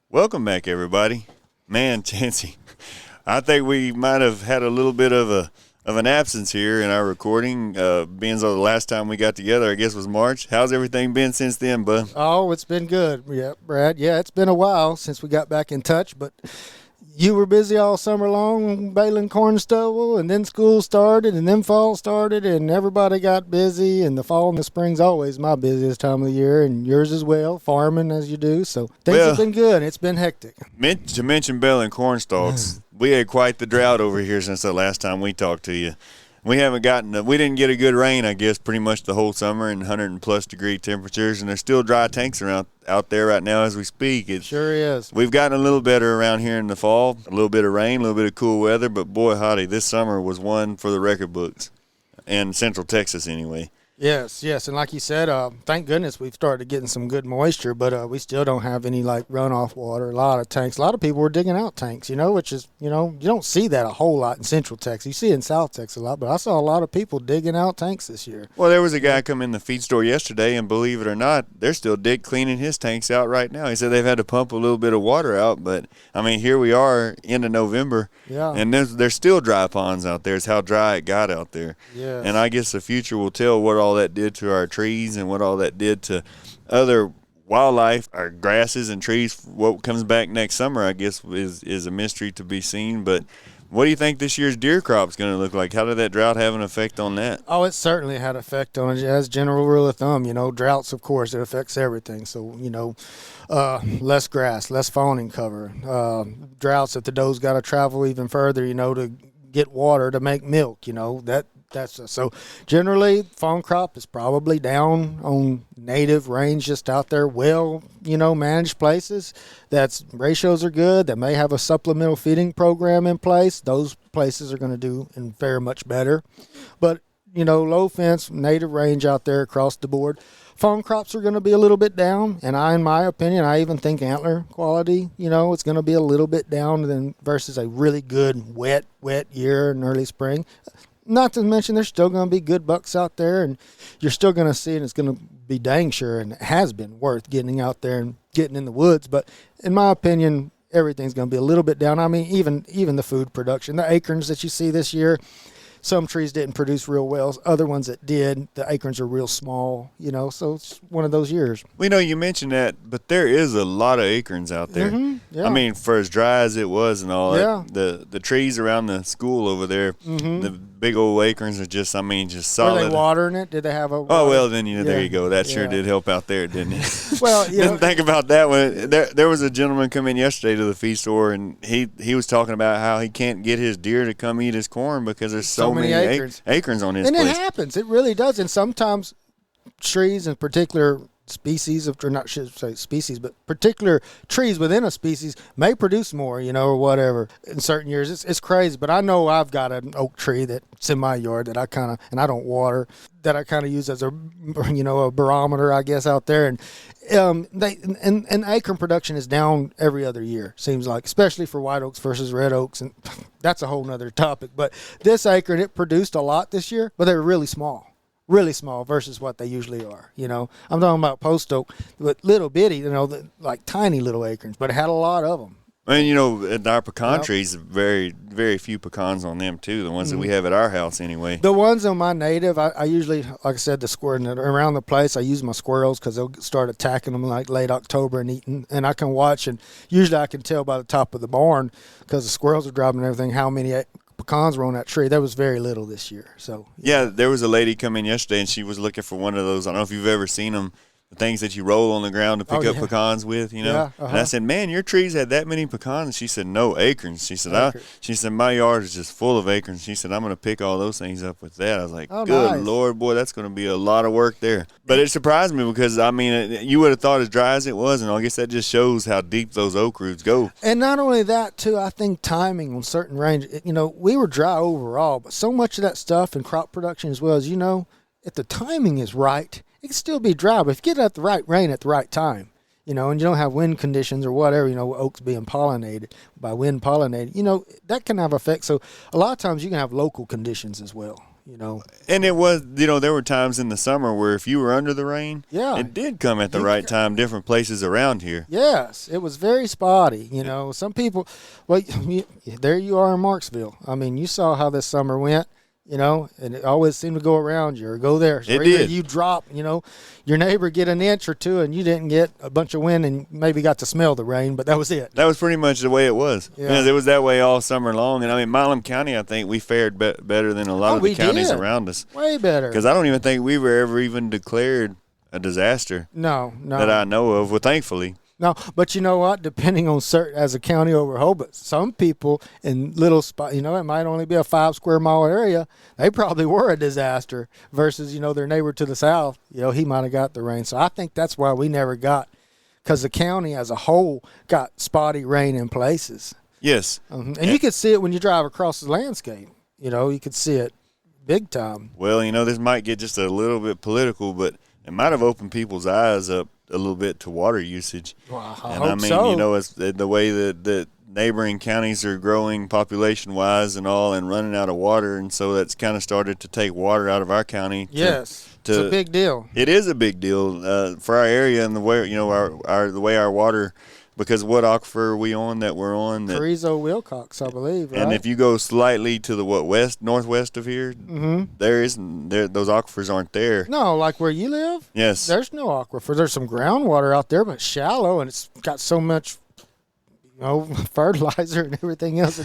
Welcome back, everybody. Man, Chancey, I think we might have had a little bit of an absence here in our recording. Being though the last time we got together, I guess, was March. How's everything been since then, bud? Oh, it's been good. Yeah, Brad. Yeah, it's been a while since we got back in touch, but you were busy all summer long baling corn stubble, and then school started, and then fall started, and everybody got busy, and the fall and the spring's always my busiest time of the year, and yours as well, farming as you do. So things have been good. It's been hectic. To mention baling corn stalks, we had quite the drought over here since the last time we talked to you. We didn't get a good rain, I guess, pretty much the whole summer in 100+ degree temperatures, and there's still dry tanks out there right now as we speak. It sure is. We've gotten a little better around here in the fall, a little bit of rain, a little bit of cool weather, but boy, howdy, this summer was one for the record books, in Central Texas anyway. Yes, and like you said, thank goodness we've started getting some good moisture, but we still don't have any runoff water. A lot of tanks. A lot of people were digging out tanks, which is, you don't see that a whole lot in Central Texas. You see it in South Texas a lot, but I saw a lot of people digging out tanks this year. Well, there was a guy come in the feed store yesterday, and believe it or not, they're still cleaning his tanks out right now. He said they've had to pump a little bit of water out, but, I mean, here we are, end of November, and there's still dry ponds out there. It's how dry it got out there. Yes. And I guess the future will tell what all that did to our trees and what all that did to other wildlife, our grasses and trees. What comes back next summer, I guess, is a mystery to be seen. But what do you think this year's deer crop is going to look like? How did that drought have an effect on that? Oh, it certainly had an effect on it. As general rule of thumb, droughts, of course, it affects everything. So, less grass, less fawning cover. Droughts, if the doe's got to travel even further, to get water to make milk, so generally fawn crop is probably down on native range just out there, managed places. That's ratios are good. That may have a supplemental feeding program in place. Those places are going to do and fare much better. But, low fence, native range out there across the board. Fawn crops are going to be a little bit down, and in my opinion, I even think antler quality, it's going to be a little bit down than versus a really good wet year in early spring. Not to mention there's still going to be good bucks out there, and you're still going to see it. It's going to be dang sure, and it has been worth getting out there and getting in the woods. But in my opinion, everything's going to be a little bit down. I mean, even the food production, the acorns that you see this year, some trees didn't produce real well. Other ones that did, the acorns are real small, so it's one of those years. We know you mentioned that, but there is a lot of acorns out there. Mm-hmm, yeah. I mean, for as dry as it was and all that, the trees around the school over there, the big old acorns are just solid. Were they watering it? Did they have a water? Oh, well, then, there you go. That sure did help out there, didn't it? Well, Didn't think about that one. There was a gentleman come in yesterday to the feed store, and he was talking about how he can't get his deer to come eat his corn because there's so many acorns on his place. And it happens. It really does. And sometimes trees in particular species of, or not should say species, but particular trees within a species may produce more, or whatever in certain years. It's crazy, but I know I've got an oak tree that's in my yard that I kind of, and I don't water, that I kind of use as a barometer, I guess, out there. And acorn production is down every other year, seems like, especially for white oaks versus red oaks, and that's a whole nother topic. But this acorn, it produced a lot this year, but they were really small versus what they usually are. I'm talking about post oak, but little bitty, like tiny little acorns, but it had a lot of them. And our pecan trees, very, very few pecans on them too. The ones that we have at our house anyway. The ones on my native, I usually, like I said, around the place, I use my squirrels because they'll start attacking them like late October and eating. And I can watch, and usually I can tell by the top of the barn because the squirrels are dropping everything how many pecans were on that tree. There was very little this year. So yeah, there was a lady come in yesterday, and she was looking for one of those. I don't know if you've ever seen them. The things that you roll on the ground to pick up pecans with, Yeah, And I said, man, your trees had that many pecans? She said, no, acorns. She said, my yard is just full of acorns. She said, I'm going to pick all those things up with that. I was like, good nice. Lord, boy, that's going to be a lot of work there. But it surprised me because, you would have thought as dry as it was, and I guess that just shows how deep those oak roots go. And not only that, too, I think timing on certain range, we were dry overall, but so much of that stuff in crop production as well as, if the timing is right, it can still be dry, but if you get at the right rain at the right time, and you don't have wind conditions or whatever, oaks being pollinated by wind pollinated, that can have effect. So a lot of times you can have local conditions as well, And it was, there were times in the summer where if you were under the rain, it did come at the right time, different places around here. Yes, it was very spotty. Some people, well, there you are in Marksville. I mean, you saw how this summer went. And it always seemed to go around you or go there. So it did. You drop, your neighbor get an inch or two and you didn't get a bunch of wind and maybe got to smell the rain, but that was it. That was pretty much the way it was. Yeah. It was that way all summer long. And, I mean, Milam County, I think we fared better than a lot of the counties around us. Way better. Because I don't even think we were ever even declared a disaster. No. That I know of, well, thankfully. No, but you know what? Depending on as a county over Hobart, some people in little spots, it might only be a 5 square mile area. They probably were a disaster versus, their neighbor to the south. He might have got the rain. So I think that's why we never got, because the county as a whole got spotty rain in places. Yes. And you could see it when you drive across the landscape. You could see it big time. Well, this might get just a little bit political, but it might have opened people's eyes up a little bit to water usage. Well, I and hope I mean, so. It's the way that neighboring counties are growing population-wise and all and running out of water, and so that's kind of started to take water out of our county. Yes, it's a big deal. It is a big deal for our area and the way, the way our water, because what aquifer are we on that we're on? Carrizo Wilcox, I believe, right? And if you go slightly to the northwest of here, those aquifers aren't there. No, like where you live? Yes. There's no aquifer. There's some groundwater out there, but shallow, and it's got so much, fertilizer and everything else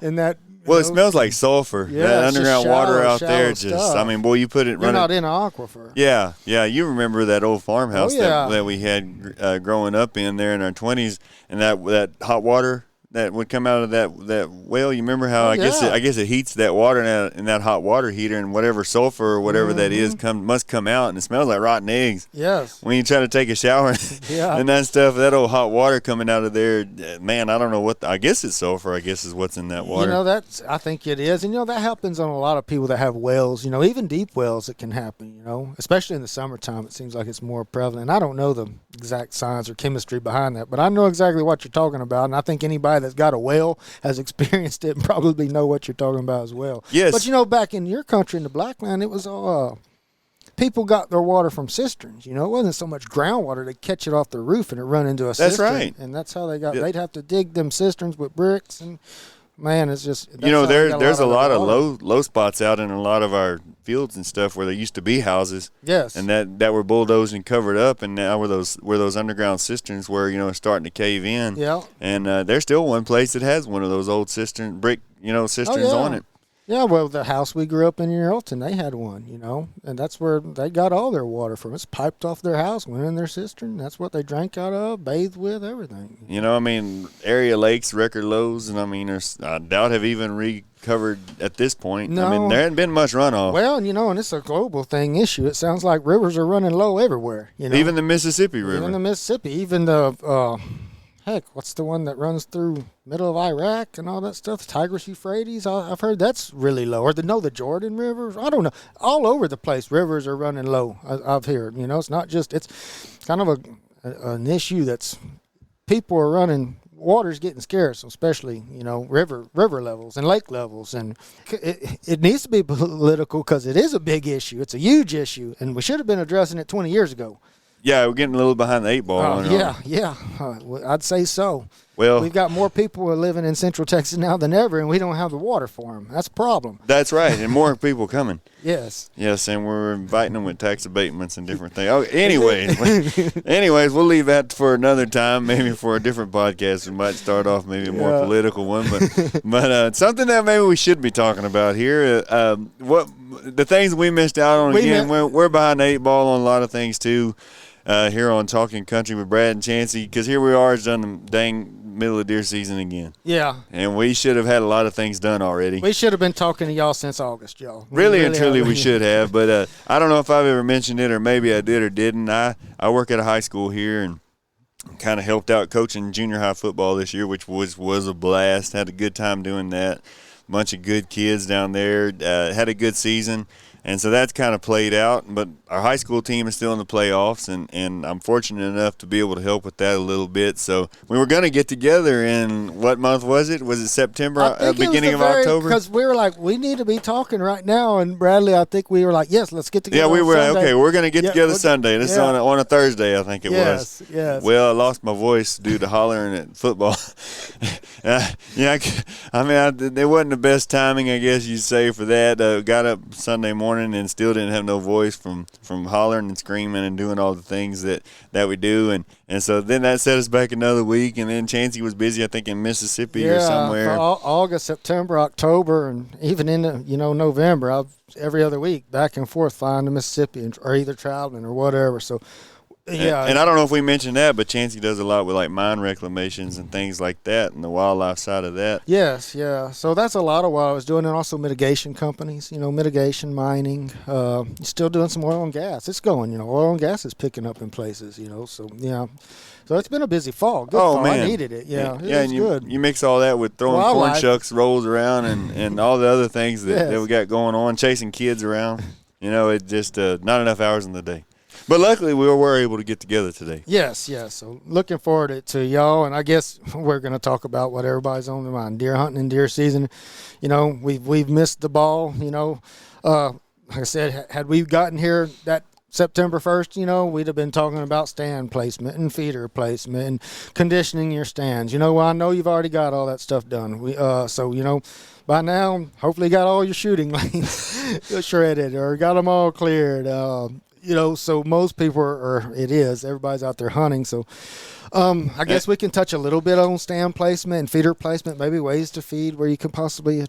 in that. Well, it smells like sulfur. Yeah, that it's underground just water out there, stuff. boy, you put it You're not in an aquifer. Yeah. You remember that old farmhouse yeah. that we had growing up in there in our 20s, and that hot water that would come out of that well. You remember how I guess it heats that water in that hot water heater, and whatever sulfur or whatever that is must come out, and it smells like rotten eggs. Yes. When you try to take a shower and that stuff, that old hot water coming out of there, man, I don't know what. I guess it's sulfur. I guess is what's in that water. I think it is, and that happens on a lot of people that have wells. Even deep wells, it can happen. Especially in the summertime, it seems like it's more prevalent. I don't know the exact science or chemistry behind that, but I know exactly what you're talking about, and I think anybody that's got a well has experienced it and probably know what you're talking about as well. Yes. But back in your country, in the Blackland, it was people got their water from cisterns. It wasn't so much groundwater. They catch it off the roof and it run into a cistern. That's right. And that's how they got. They'd have to dig them cisterns with bricks, and man, it's just there's a lot of low spots out in a lot of our fields and stuff where there used to be houses. Yes. And that were bulldozed and covered up, and now where those underground cisterns were, are starting to cave in. Yeah. And there's still one place that has one of those old brick cisterns on it. Yeah, well, the house we grew up in Earlton, they had one, and that's where they got all their water from. It's piped off their house, went in their cistern. That's what they drank out of, bathed with, everything. Area lakes, record lows, and I doubt have even recovered at this point. No. There hadn't been much runoff. Well, and it's a global issue. It sounds like rivers are running low everywhere. Even the Mississippi River. Even the Mississippi, even the what's the one that runs through middle of Iraq and all that stuff? Tigris Euphrates. I've heard that's really low. Or the Jordan River. I don't know. All over the place, rivers are running low. I've heard. It's not just. It's kind of an issue that's people are running. Water's getting scarce, especially river levels and lake levels, and it needs to be political because it is a big issue. It's a huge issue, and we should have been addressing it 20 years ago. Yeah, we're getting a little behind the 8 ball. Yeah. I'd say so. Well, we've got more people living in Central Texas now than ever, and we don't have the water for them. That's a problem. That's right, and more people coming. Yes. Yes, and we're inviting them with tax abatements and different things. Oh, anyways, we'll leave that for another time, maybe for a different podcast. We might start off maybe a more political one, but something that maybe we should be talking about here. What the things we missed out on again? We're behind the 8 ball on a lot of things too. Here on Talking Country with Brad and Chancey, because here we are, it's done the dang middle of deer season again. Yeah. And we should have had a lot of things done already. We should have been talking to y'all since August, y'all. Really and truly we should have, but I don't know if I've ever mentioned it, or maybe I did or didn't. I work at a high school here and kind of helped out coaching junior high football this year, which was a blast. Had a good time doing that. Bunch of good kids down there. Had a good season. And so that's kind of played out. But our high school team is still in the playoffs, and I'm fortunate enough to be able to help with that a little bit. So we were going to get together in, what month was it? Was it September, beginning of October? Because we were like, we need to be talking right now. And Bradley, I think we were like, yes, let's get together. Yeah, we were. Sunday. Okay, we're going to get together Sunday. This is on a Thursday, I think it was. Yes. Well, I lost my voice due to hollering at football. It wasn't the best timing, I guess you'd say, for that. Got up Sunday morning and still didn't have no voice from hollering and screaming and doing all the things that we do. And so then that set us back another week. And then Chancey was busy, I think, in Mississippi or somewhere. August, September, October, and even into, November. Every other week back and forth flying to Mississippi or either traveling or whatever. So, yeah. And I don't know if we mentioned that, but Chancey does a lot with like mine reclamations and things like that and the wildlife side of that. Yes, yeah. So that's a lot of what I was doing, and also mitigation companies, mitigation, mining, still doing some oil and gas. It's going, oil and gas is picking up in places, so, yeah. So it's been a busy fall. Good fall. Man. I needed it. Yeah, and good. You mix all that with throwing corn shucks rolls around and all the other things that we got going on, chasing kids around. It just not enough hours in the day. But luckily, we were able to get together today. Yes. So looking forward to y'all, and I guess we're going to talk about what everybody's on their mind: deer hunting and deer season. We've missed the ball. Like I said, had we gotten here that September 1st, we'd have been talking about stand placement and feeder placement and conditioning your stands. I know you've already got all that stuff done. By now, hopefully, got all your shooting lanes shredded or got them all cleared. So most people everybody's out there hunting. So I guess we can touch a little bit on stand placement and feeder placement, maybe ways to feed where you can possibly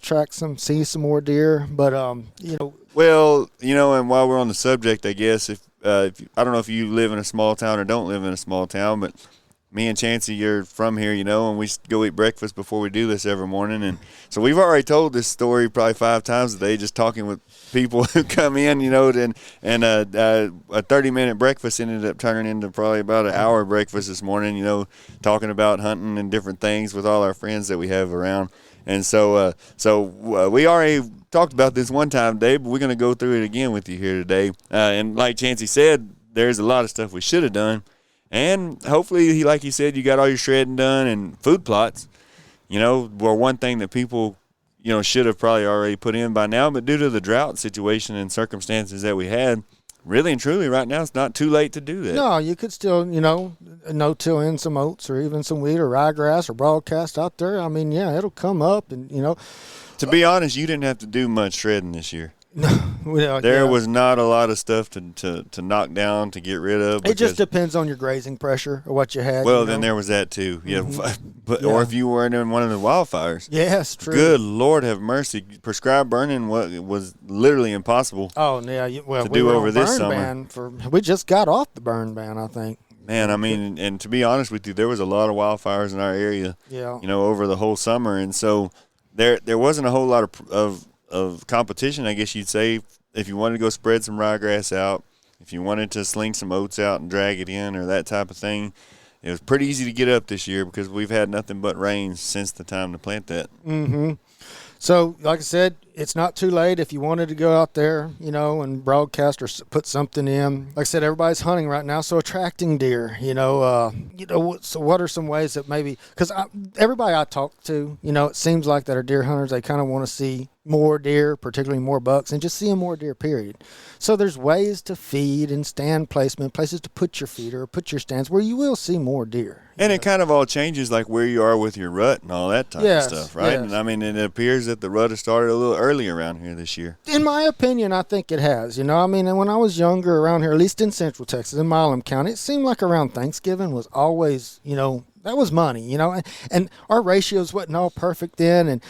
see some more deer. But, Well, and while we're on the subject, I guess, if I don't know if you live in a small town or don't live in a small town, but me and Chancey, you're from here, and we go eat breakfast before we do this every morning. And so we've already told this story probably 5 times a day, just talking with people who come in, and a 30-minute breakfast ended up turning into probably about an hour breakfast this morning, talking about hunting and different things with all our friends that we have around. And so we already talked about this one time, Dave, but we're going to go through it again with you here today. And like Chancey said, there's a lot of stuff we should have done. And hopefully, like he said, you got all your shredding done and food plots, were one thing that people, should have probably already put in by now. But due to the drought situation and circumstances that we had, really and truly right now, it's not too late to do that. No, you could still, no-till in some oats or even some wheat or ryegrass or broadcast out there. I mean, yeah, it'll come up and, To be honest, you didn't have to do much shredding this year. No, there was not a lot of stuff to knock down, to get rid of. It just depends on your grazing pressure or what you had. Well, then there was that too. Yeah, or if you were in one of the wildfires. Yes, true. Good Lord have mercy. Prescribed burning was literally impossible. Oh, yeah. To do over this summer. We just got off the burn ban, I think. Man, I mean, and to be honest with you, there was a lot of wildfires in our area. Yeah. Over the whole summer, and so there wasn't a whole lot of competition, I guess you'd say, if you wanted to go spread some ryegrass out, if you wanted to sling some oats out and drag it in or that type of thing. It was pretty easy to get up this year because we've had nothing but rain since the time to plant that. Mm-hmm. So, like I said, it's not too late if you wanted to go out there, and broadcast or put something in. Like I said, everybody's hunting right now, so attracting deer, so what are some ways that maybe, because everybody I talk to, it seems like that are deer hunters, they kind of want to see more deer, particularly more bucks, and just seeing more deer, period. So there's ways to feed and stand placement, places to put your feeder or put your stands where you will see more deer. And it kind of all changes like where you are with your rut and all that type of stuff, right? Yes. And I mean, it appears that the rut has started a little early around here this year. In my opinion, I think it has. And when I was younger around here, at least in Central Texas, in Milam County, it seemed like around Thanksgiving was always, that was money, and our ratios wasn't all perfect then, and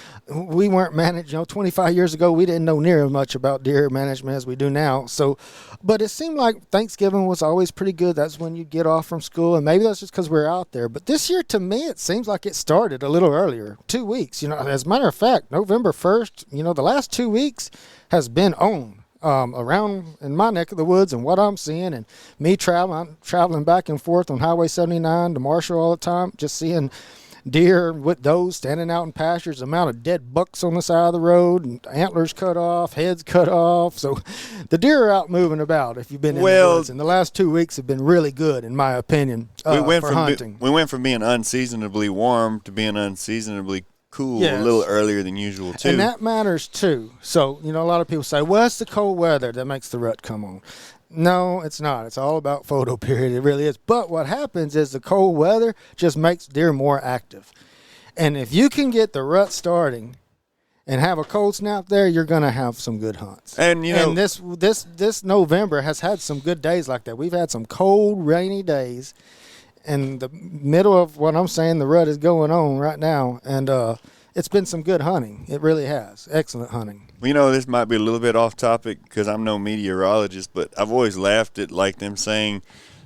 we weren't managed, 25 years ago, we didn't know near as much about deer management as we do now. So, but it seemed like Thanksgiving was always pretty good. That's when you get off from school, and maybe that's just because we're out there. But this year, to me, it seems like it started a little earlier, 2 weeks. As a matter of fact, November 1st, the last 2 weeks has been on. Around in my neck of the woods and what I'm seeing and me traveling back and forth on Highway 79 to Marshall all the time, just seeing deer with those standing out in pastures, the amount of dead bucks on the side of the road, and antlers cut off, heads cut off. So the deer are out moving about if you've been in the woods. And the last 2 weeks have been really good, in my opinion, for hunting. We went from being unseasonably warm to being unseasonably cool a little earlier than usual, too. And that matters, too. So, a lot of people say, well, it's the cold weather that makes the rut come on. No, it's not. It's all about photo period. It really is. But what happens is the cold weather just makes deer more active. And if you can get the rut starting and have a cold snap there, you're going to have some good hunts. And, this November has had some good days like that. We've had some cold, rainy days. And the middle of what I'm saying, the rut is going on right now. And it's been some good hunting. It really has. Excellent hunting. Well, this might be a little bit off topic because I'm no meteorologist, but I've always laughed at like them saying,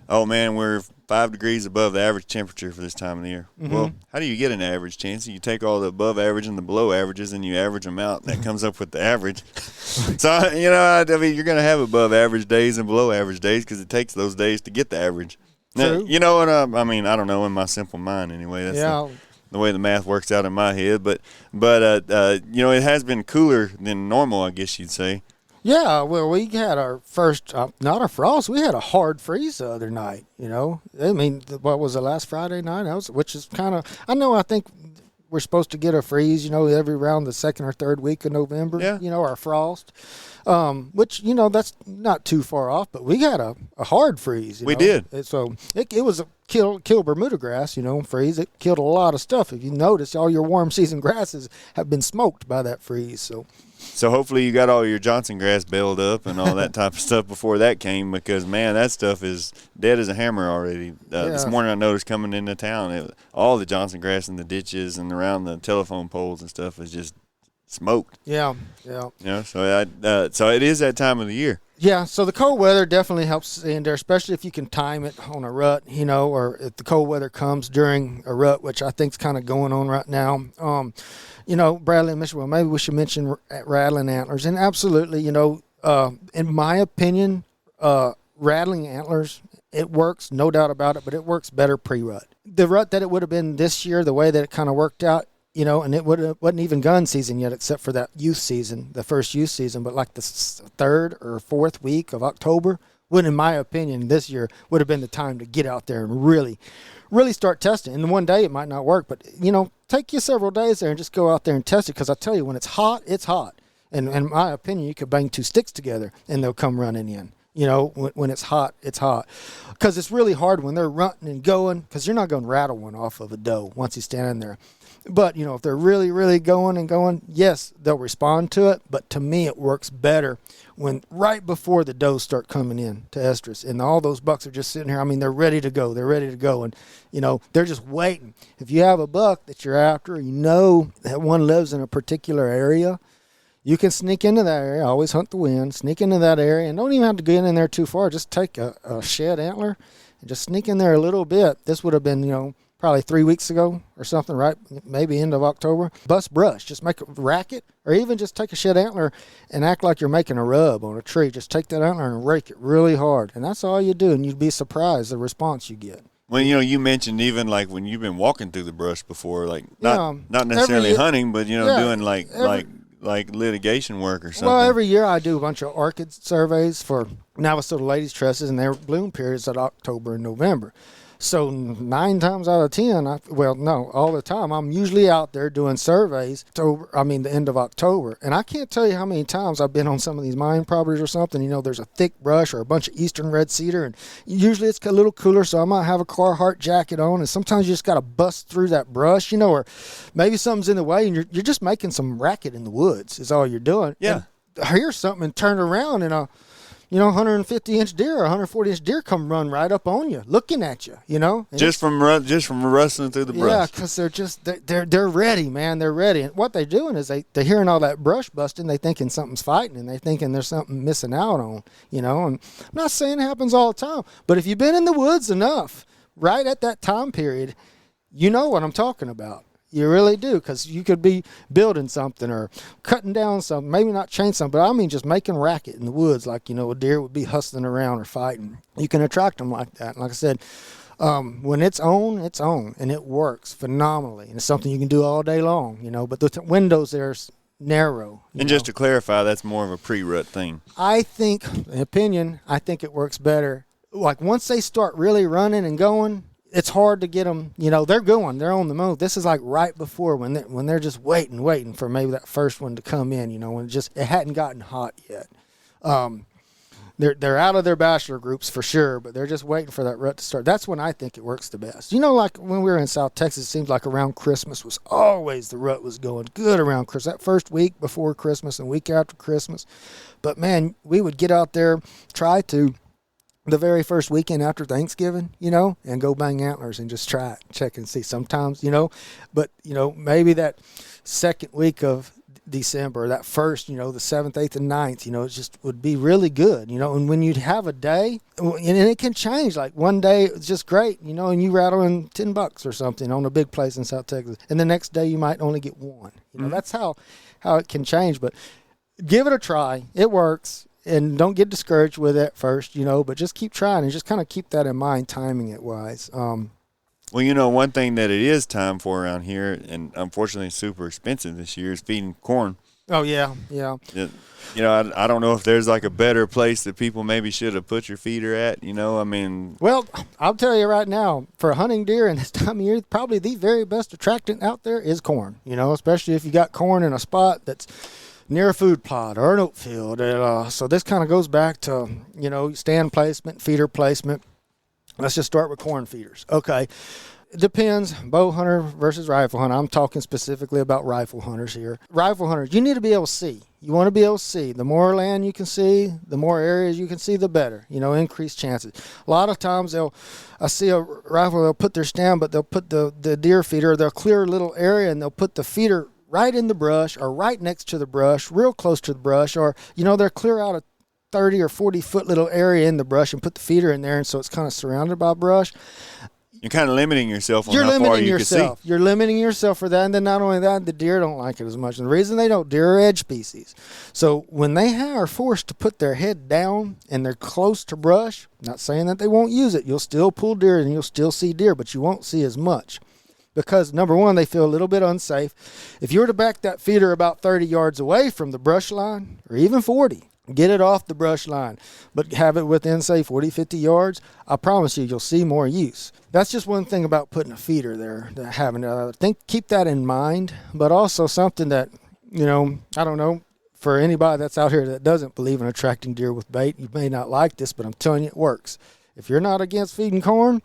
oh, man, we're 5 degrees above the average temperature for this time of the year. Mm-hmm. Well, how do you get an average, Chancey? You take all the above average and the below averages and you average them out, and that comes up with the average. So, I mean, you're going to have above average days and below average days because it takes those days to get the average. Now, True. I mean, I don't know, in my simple mind anyway. That's the way the math works out in my head. But it has been cooler than normal, I guess you'd say. Yeah, well, we had our first, not a frost, we had a hard freeze the other night, I mean, what was the last Friday night? Which is kind of, I think we're supposed to get a freeze, every around the second or third week of November, our frost. Which, that's not too far off, but we had a hard freeze. We did. So it was a kill Bermuda grass, freeze. It killed a lot of stuff. If you notice, all your warm season grasses have been smoked by that freeze. So hopefully you got all your Johnson grass baled up and all that type of stuff before that came, because, man, that stuff is dead as a hammer already. This morning I noticed coming into town, all the Johnson grass in the ditches and around the telephone poles and stuff is just smoked. Yeah. So it is that time of the year. Yeah, so the cold weather definitely helps in there, especially if you can time it on a rut, or if the cold weather comes during a rut, which I think is kind of going on right now. Bradley and Michigan, well, maybe we should mention rattling antlers. And absolutely, in my opinion, rattling antlers, it works, no doubt about it, but it works better pre-rut. The rut that it would have been this year, the way that it kind of worked out, and it wasn't even gun season yet, except for that youth season, the first youth season. But like the third or fourth week of October, when, in my opinion, this year would have been the time to get out there and really, really start testing. And one day it might not work, but, take you several days there and just go out there and test it. Because I tell you, when it's hot, it's hot. And in my opinion, you could bang 2 sticks together and they'll come running in. When it's hot, it's hot. Because it's really hard when they're running and going, because you're not going to rattle one off of a doe once he's standing there. But, if they're really, really going, yes, they'll respond to it. But to me, it works better when right before the does start coming in to estrus. And all those bucks are just sitting here. I mean, they're ready to go. And, they're just waiting. If you have a buck that you're after, that one lives in a particular area, you can sneak into that area. Always hunt the wind. Sneak into that area. And don't even have to get in there too far. Just take a shed antler and just sneak in there a little bit. This would have been, probably 3 weeks ago or something, right? Maybe end of October. Bust brush. Just make a racket, or even just take a shed antler and act like you're making a rub on a tree. Just take that antler and rake it really hard. And that's all you do, and you'd be surprised the response you get. Well, you mentioned even like when you've been walking through the brush before, like not necessarily hunting, but doing like litigation work or something. Well, every year I do a bunch of orchid surveys for Navasota ladies' tresses, and their bloom periods at October and November. So 9 times out of 10, all the time, I'm usually out there doing surveys the end of October. And I can't tell you how many times I've been on some of these mine properties or something. There's a thick brush or a bunch of eastern red cedar, and usually it's a little cooler, so I might have a Carhartt jacket on, and sometimes you just got to bust through that brush, or maybe something's in the way, and you're just making some racket in the woods is all you're doing. Yeah. And I hear something and turn around, and 150-inch deer or 140-inch deer come run right up on you, looking at you, And just from rustling through the brush. Yeah, because they're ready, man. They're ready. And what they're doing is they're hearing all that brush busting. They thinking something's fighting, and they thinking there's something missing out on, And I'm not saying it happens all the time, but if you've been in the woods enough, right at that time period, you know what I'm talking about. You really do, because you could be building something or cutting down something, maybe not change something, but I mean just making racket in the woods like, a deer would be hustling around or fighting. You can attract them like that. And like I said, When it's on, and it works phenomenally, and it's something you can do all day long, but the windows there is narrow. And just to clarify, that's more of a pre-rut thing. I think it works better. Like once they start really running and going, it's hard to get them, they're going, they're on the move. This is like right before when they're just waiting for maybe that first one to come in, when it hadn't gotten hot yet. They're out of their bachelor groups for sure, but they're just waiting for that rut to start. That's when I think it works the best. Like when we were in South Texas, it seems like around Christmas was always the rut was going good around Christmas. That first week before Christmas and week after Christmas. But, man, we would get out there, try to the very first weekend after Thanksgiving, and go bang antlers and just try it, check and see sometimes, But, maybe that second week of December, that first, the 7th, 8th, and 9th, it just would be really good, and when you'd have a day, and it can change, like one day it's just great, and you rattle in $10 or something on a big place in South Texas, and the next day you might only get one, That's how it can change, but give it a try, it works, and don't get discouraged with it at first, but just keep trying and just kind of keep that in mind, timing it wise. Well, one thing that it is time for around here, and unfortunately super expensive this year, is feeding corn. Oh, yeah. I don't know if there's like a better place that people maybe should have put your feeder at, Well, I'll tell you right now, for hunting deer in this time of year, probably the very best attractant out there is corn, especially if you got corn in a spot that's near a food plot or an oat field. So this kind of goes back to, stand placement, feeder placement. Let's just start with corn feeders. Okay. It depends, bow hunter versus rifle hunter. I'm talking specifically about rifle hunters here. Rifle hunters, you need to be able to see. You want to be able to see. The more land you can see, the more areas you can see, the better. Increased chances. A lot of times I see a rifle, they'll put their stand, but they'll put the deer feeder, they'll clear a little area and they'll put the feeder right in the brush or right next to the brush, real close to the brush, or, they'll clear out a 30 or 40 foot little area in the brush and put the feeder in there, and so it's kind of surrounded by brush. You're kind of limiting yourself on how far you can see. You're limiting yourself for that, and then not only that, the deer don't like it as much. And the reason they don't, deer are edge species. So when they are forced to put their head down and they're close to brush, not saying that they won't use it, you'll still pull deer and you'll still see deer, but you won't see as much. Because, number one, they feel a little bit unsafe. If you were to back that feeder about 30 yards away from the brush line, or even 40, get it off the brush line, but have it within, say, 40, 50 yards, I promise you'll see more use. That's just one thing about putting a feeder there, keep that in mind, but also something that, I don't know, for anybody that's out here that doesn't believe in attracting deer with bait, you may not like this, but I'm telling you it works. If you're not against feeding corn,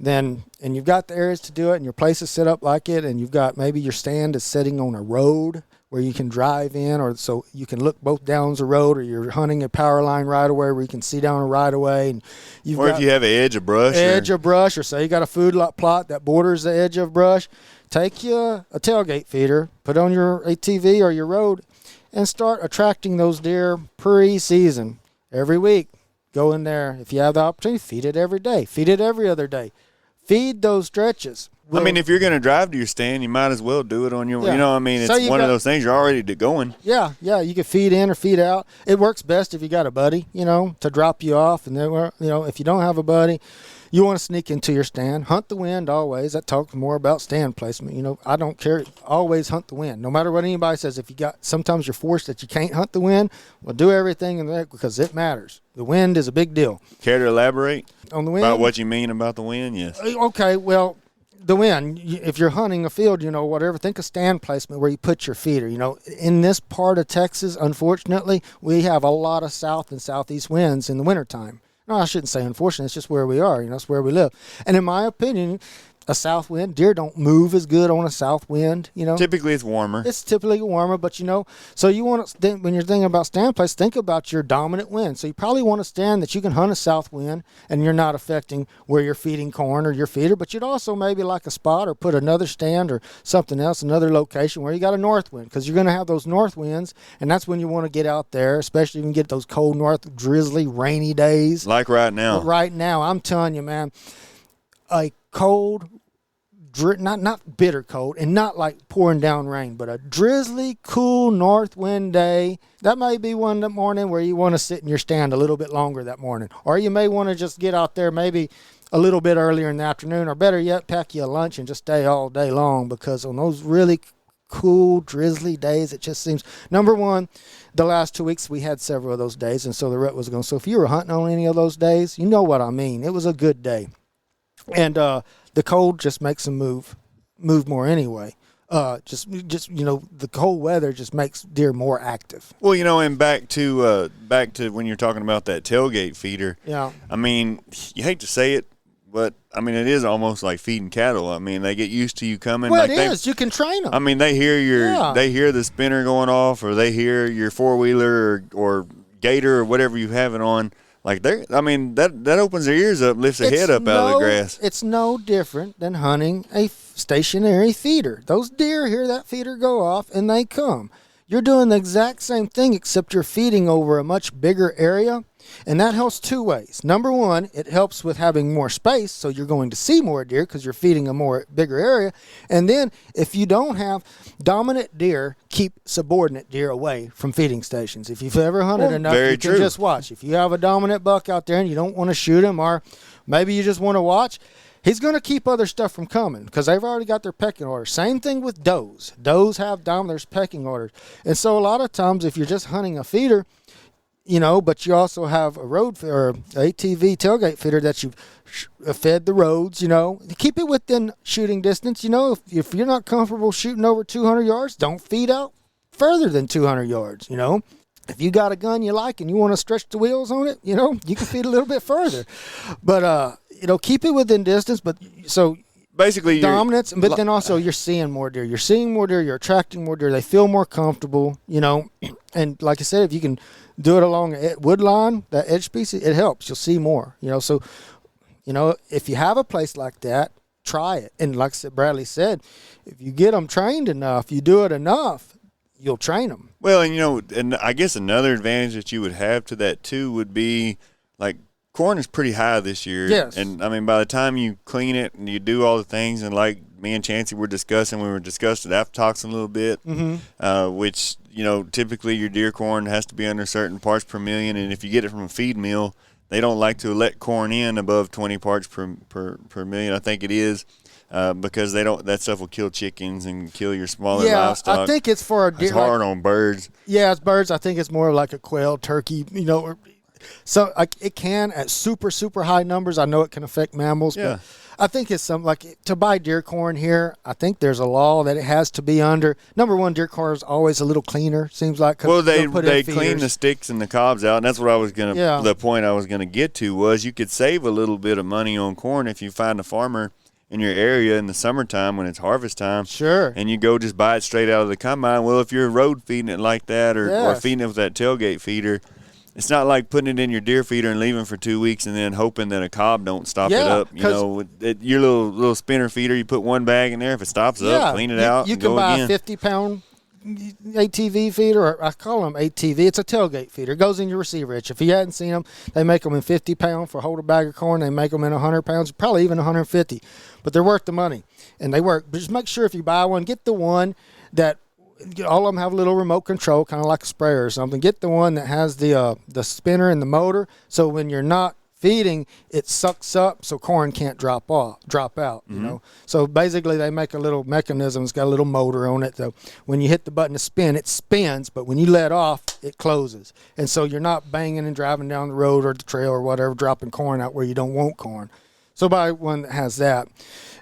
and you've got the areas to do it and your place is set up like it, and you've got maybe your stand is sitting on a road where you can drive in, or so you can look both down the road, or you're hunting a power line right away where you can see down a right away, and if you have an edge of brush, or say you got a food lot plot that borders the edge of brush, take you a tailgate feeder, put on your ATV or your road, and start attracting those deer pre-season every week. Go in there. If you have the opportunity, feed it every day. Feed it every other day. Feed those stretches. If you're going to drive to your stand, you might as well do it on your, it's one of those things. You're already going. Yeah, you can feed in or feed out. It works best if you got a buddy, to drop you off. And then, if you don't have a buddy, you want to sneak into your stand. Hunt the wind always. That talks more about stand placement. I don't care. Always hunt the wind. No matter what anybody says, sometimes you're forced that you can't hunt the wind, well, do everything in that because it matters. The wind is a big deal. Care to elaborate on the wind? About what you mean about the wind? Yes. Okay, well, the wind, if you're hunting a field, whatever, think of stand placement where you put your feeder. In this part of Texas, unfortunately, we have a lot of south and southeast winds in the wintertime. No, I shouldn't say unfortunately. It's just where we are. It's where we live. And in my opinion, a south wind, deer don't move as good on a south wind. Typically it's warmer. It's typically warmer, but so you want to, when you're thinking about stand place, think about your dominant wind. So you probably want a stand that you can hunt a south wind and you're not affecting where you're feeding corn or your feeder, but you'd also maybe like a spot or put another stand or something else, another location where you got a north wind, because you're going to have those north winds, and that's when you want to get out there, especially when you get those cold north, drizzly, rainy days. Like right now. Right now, I'm telling you, man, a cold, not bitter cold and not like pouring down rain, but a drizzly, cool north wind day. That may be one morning where you want to sit in your stand a little bit longer that morning. Or you may want to just get out there maybe a little bit earlier in the afternoon, or better yet, pack you a lunch and just stay all day long, because on those really cool, drizzly days, it just seems, number one, the last 2 weeks we had several of those days, and so the rut was going. So if you were hunting on any of those days, you know what I mean. It was a good day. And the cold just makes them move more anyway. Just the cold weather just makes deer more active. Well, and back to when you're talking about that tailgate feeder. Yeah. I mean, you hate to say it, but I mean it is almost like feeding cattle. I mean, they get used to you coming. Well, like it is. You can train them. I mean, they hear they hear the spinner going off, or they hear your 4-wheeler or gator or whatever you have it on. Like that opens their ears up, lifts their head up out of the grass. It's no different than hunting a stationary feeder. Those deer hear that feeder go off and they come. You're doing the exact same thing, except you're feeding over a much bigger area, and that helps two ways. Number one, it helps with having more space, so you're going to see more deer because you're feeding a bigger area. And then if you don't have dominant deer, keep subordinate deer away from feeding stations. If you've ever hunted enough, you can just watch. If you have a dominant buck out there and you don't want to shoot him, or maybe you just want to watch, he's going to keep other stuff from coming because they've already got their pecking order. Same thing with does. Does have dominant pecking orders. And so a lot of times if you're just hunting a feeder, but you also have a road or ATV tailgate feeder that you've fed the roads, keep it within shooting distance. If you're not comfortable shooting over 200 yards, don't feed out further than 200 yards, If you got a gun you like and you want to stretch the wheels on it, you can feed a little bit further. But, keep it within distance. But so basically dominance, but then also you're seeing more deer. You're seeing more deer. You're attracting more deer. They feel more comfortable, And like I said, if you can do it along a wood line, that edge species, it helps. You'll see more, So, if you have a place like that, try it. And like Bradley said, if you get them trained enough, you do it enough, you'll train them. Well, and I guess another advantage that you would have to that too would be like corn is pretty high this year. Yes. And I mean, by the time you clean it and you do all the things, and like me and Chancey were discussing aflatoxin a little bit, which, typically your deer corn has to be under certain parts per million. And if you get it from a feed mill, they don't like to let corn in above 20 parts per million. I think it is. Because that stuff will kill chickens and kill your smaller livestock. I think it's for a deer. It's hard on birds. Yeah, it's birds. I think it's more like a quail, turkey, So it can at super, super high numbers. I know it can affect mammals, but I think it's something like to buy deer corn here. I think there's a law that it has to be under. Number one, deer corn is always a little cleaner. Seems like. Well, they clean the sticks and the cobs out, and that's what I was gonna. Yeah. The point I was gonna get to was you could save a little bit of money on corn if you find a farmer in your area in the summertime when it's harvest time. Sure. And you go just buy it straight out of the combine. Well, if you're road feeding it like that or feeding it with that tailgate feeder, it's not like putting it in your deer feeder and leaving for 2 weeks and then hoping that a cob don't stop it up. Your little spinner feeder, you put one bag in there. If it stops up, clean it out. You can buy a 50-pound ATV feeder, or I call them ATV. It's a tailgate feeder. It goes in your receiver hitch. If you hadn't seen them, they make them in 50 pound for hold a bag of corn. They make them in 100 pounds, probably even 150. But they're worth the money, and they work. But just make sure if you buy one, get the one that all of them have a little remote control, kind of like a sprayer or something. Get the one that has the spinner and the motor, so when you're not feeding, it sucks up so corn can't drop out, So basically they make a little mechanism. It's got a little motor on it. So when you hit the button to spin, it spins, but when you let off, it closes. And so you're not banging and driving down the road or the trail or whatever, dropping corn out where you don't want corn. So buy one that has that.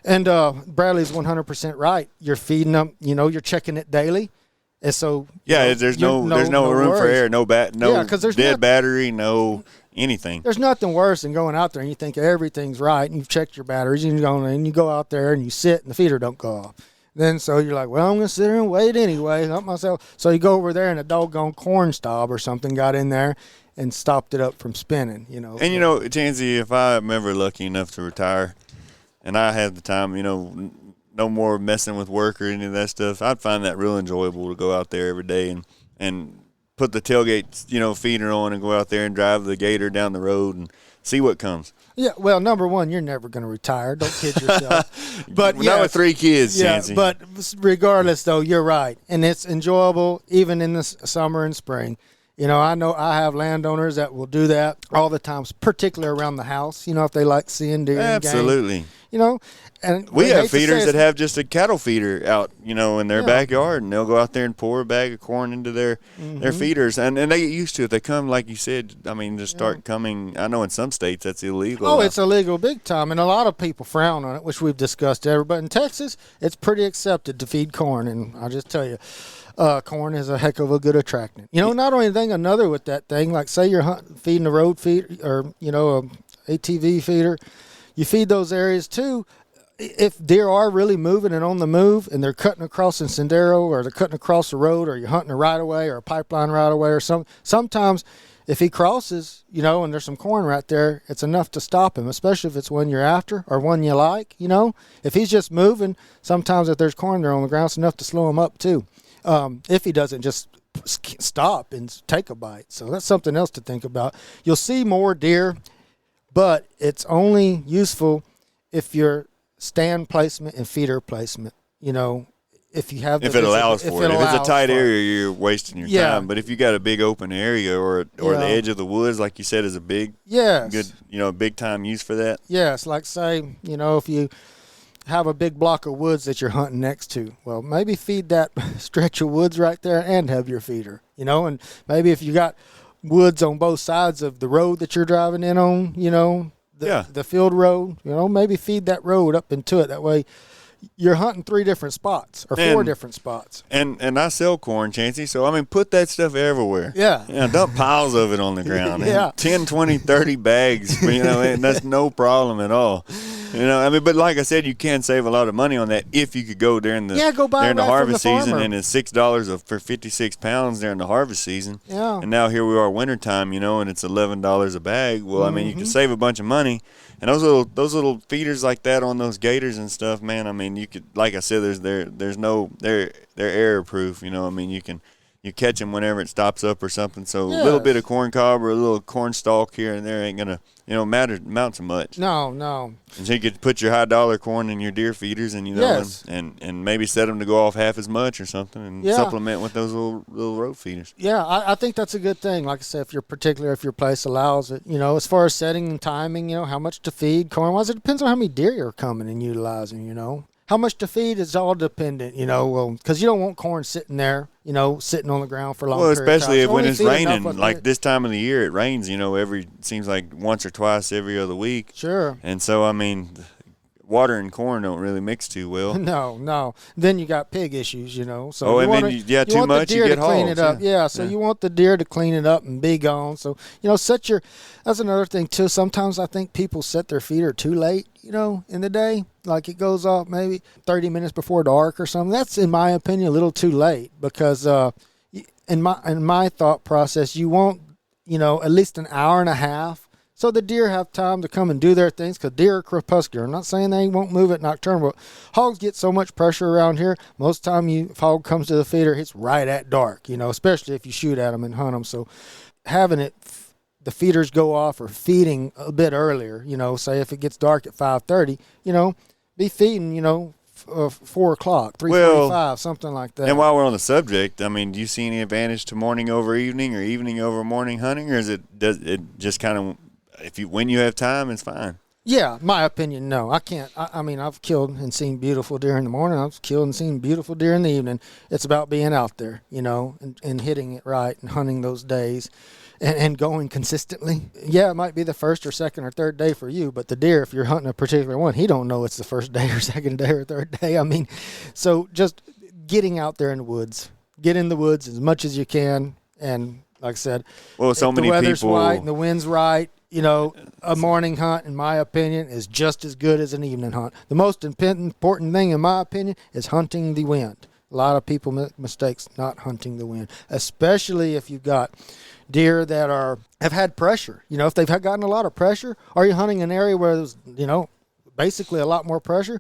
And Bradley's 100% right. You're feeding them, you're checking it daily. And so there's no room for error, no dead battery, no anything. There's nothing worse than going out there and you think everything's right and you've checked your batteries and you go out there and you sit and the feeder don't go off. Then so you're like, well, I'm going to sit here and wait anyway, help myself. So you go over there and a doggone corn stalk or something got in there and stopped it up from spinning, And, Chancey, if I'm ever lucky enough to retire and I have the time, no more messing with work or any of that stuff, I'd find that real enjoyable to go out there every day and put the tailgate, feeder on and go out there and drive the gator down the road and see what comes. Yeah, well, number one, you're never going to retire. Don't kid yourself. But not with 3 kids, yeah. Chancey. But regardless, though, you're right, and it's enjoyable even in the summer and spring. You know I have landowners that will do that all the time, particularly around the house. You know, if they like seeing deer. Absolutely. Game, you know, and we have feeders that have just a cattle feeder out, you know, in their backyard, and they'll go out there and pour a bag of corn into their feeders, and they get used to it. They come, like you said, I mean, just start coming. I know in some states that's illegal. Oh, it's illegal big time, and a lot of people frown on it, which we've discussed ever. But in Texas, it's pretty accepted to feed corn, and I'll just tell you, corn is a heck of a good attractant. You know, not only thing, another with that thing, like say you're feeding a road feed or, you know, a ATV feeder, you feed those areas too. If deer are really moving and on the move and they're cutting across in Sendero or they're cutting across the road or you're hunting a right of way or a pipeline right of way or sometimes if he crosses, you know, and there's some corn right there, it's enough to stop him, especially if it's one you're after or one you like, you know. If he's just moving, sometimes if there's corn there on the ground, it's enough to slow him up too. If he doesn't just stop and take a bite. So that's something else to think about. You'll see more deer, but it's only useful if your stand placement and feeder placement, you know, if you have if it allows for it. If it's a tight area, you're wasting your time. But if you got a big open area or the edge of the woods, like you said, is a big, good, you know, big time use for that. Yes, like say, you know, if you have a big block of woods that you're hunting next to, well, maybe feed that stretch of woods right there and have your feeder, you know, and maybe if you got woods on both sides of the road that you're driving in on, you know, the field road, you know, maybe feed that road up into it. That way you're hunting 3 different spots or 4 different spots. And I sell corn, Chancey, so I mean, put that stuff everywhere. Yeah. Dump piles of it on the ground. Yeah. 10, 20, 30 bags, you know, and that's no problem at all. You know, I mean, but like I said, you can save a lot of money on that if you could go during the harvest season, and it's $6 for 56 pounds during the harvest season. Yeah. And now here we are wintertime, you know, and it's $11 a bag. Well, I mean, you can save a bunch of money. And those little feeders like that on those gators and stuff, man. I mean, you could, like I said, they're error proof. You know, I mean, you catch them whenever it stops up or something. So a little bit of corn cob or a little corn stalk here and there ain't gonna, you know, amount to much. No. And so you could put your high dollar corn in your deer feeders, and you know, and maybe set them to go off half as much or something, and supplement with those little road feeders. Yeah, I think that's a good thing. Like I said, if your place allows it, you know, as far as setting and timing, you know, how much to feed corn wise, it depends on how many deer are coming and utilizing. You know, how much to feed is all dependent. You know, well, because you don't want corn sitting there, you know, sitting on the ground for a long period of time. Well, especially when it's raining, like this time of the year, it rains, you know, seems like once or twice every other week. Sure. And so, I mean, water and corn don't really mix too well. No. Then you got pig issues, you know. So too much, you get clean it up. hogs. Yeah, so you want the deer to clean it up and be gone. So, you know, that's another thing too. Sometimes I think people set their feeder too late, you know, in the day. Like it goes off maybe 30 minutes before dark or something. That's, in my opinion, a little too late because in my thought process, you want, you know, at least an hour and a half so the deer have time to come and do their things, because deer are crepuscular. I'm not saying they won't move at nocturnal, but hogs get so much pressure around here. Most time if hog comes to the feeder, it's right at dark, you know, especially if you shoot at them and hunt them. So having the feeders go off or feeding a bit earlier, you know, say if it gets dark at 5:30, you know, be feeding, you know, 4 o'clock, 3:45, something like that. And while we're on the subject, I mean, do you see any advantage to morning over evening or evening over morning hunting, or does it just kind of, when you have time, it's fine? Yeah, my opinion, no. I can't. I mean, I've killed and seen beautiful deer in the morning. I've killed and seen beautiful deer in the evening. It's about being out there, you know, and hitting it right and hunting those days and going consistently. Yeah, it might be the first or second or third day for you, but the deer, if you're hunting a particular one, he don't know it's the first day or second day or third day. I mean, so just getting out there in the woods. Get in the woods as much as you can, and like I said, well, so many the weather's people, right and the wind's right, you know, a morning hunt, in my opinion, is just as good as an evening hunt. The most important thing, in my opinion, is hunting the wind. A lot of people make mistakes not hunting the wind, especially if you've got deer that have had pressure. You know, if they've gotten a lot of pressure, or you're hunting an area where there's, you know, basically a lot more pressure.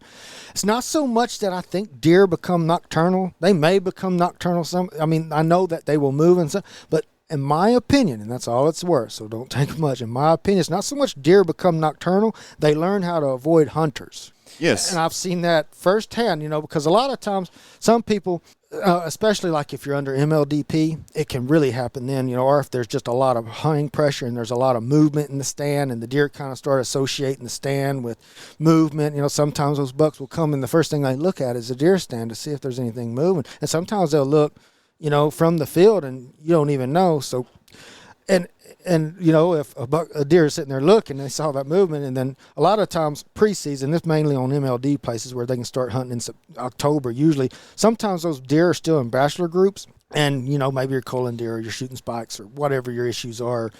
It's not so much that I think deer become nocturnal. They may become nocturnal. I know that they will move and stuff, but in my opinion, and that's all it's worth, so don't take much. In my opinion, it's not so much deer become nocturnal; they learn how to avoid hunters. Yes. And I've seen that firsthand, because a lot of times some people, especially like if you're under MLDP, it can really happen then, or if there's just a lot of hunting pressure and there's a lot of movement in the stand and the deer kind of start associating the stand with movement. Sometimes those bucks will come and the first thing they look at is the deer stand to see if there's anything moving. And sometimes they'll look, from the field and you don't even know. So, and if a deer is sitting there looking, they saw that movement, and then a lot of times preseason, this mainly on MLD places where they can start hunting in October. Usually, sometimes those deer are still in bachelor groups, and maybe you're culling deer, or you're shooting spikes, or whatever your issues are.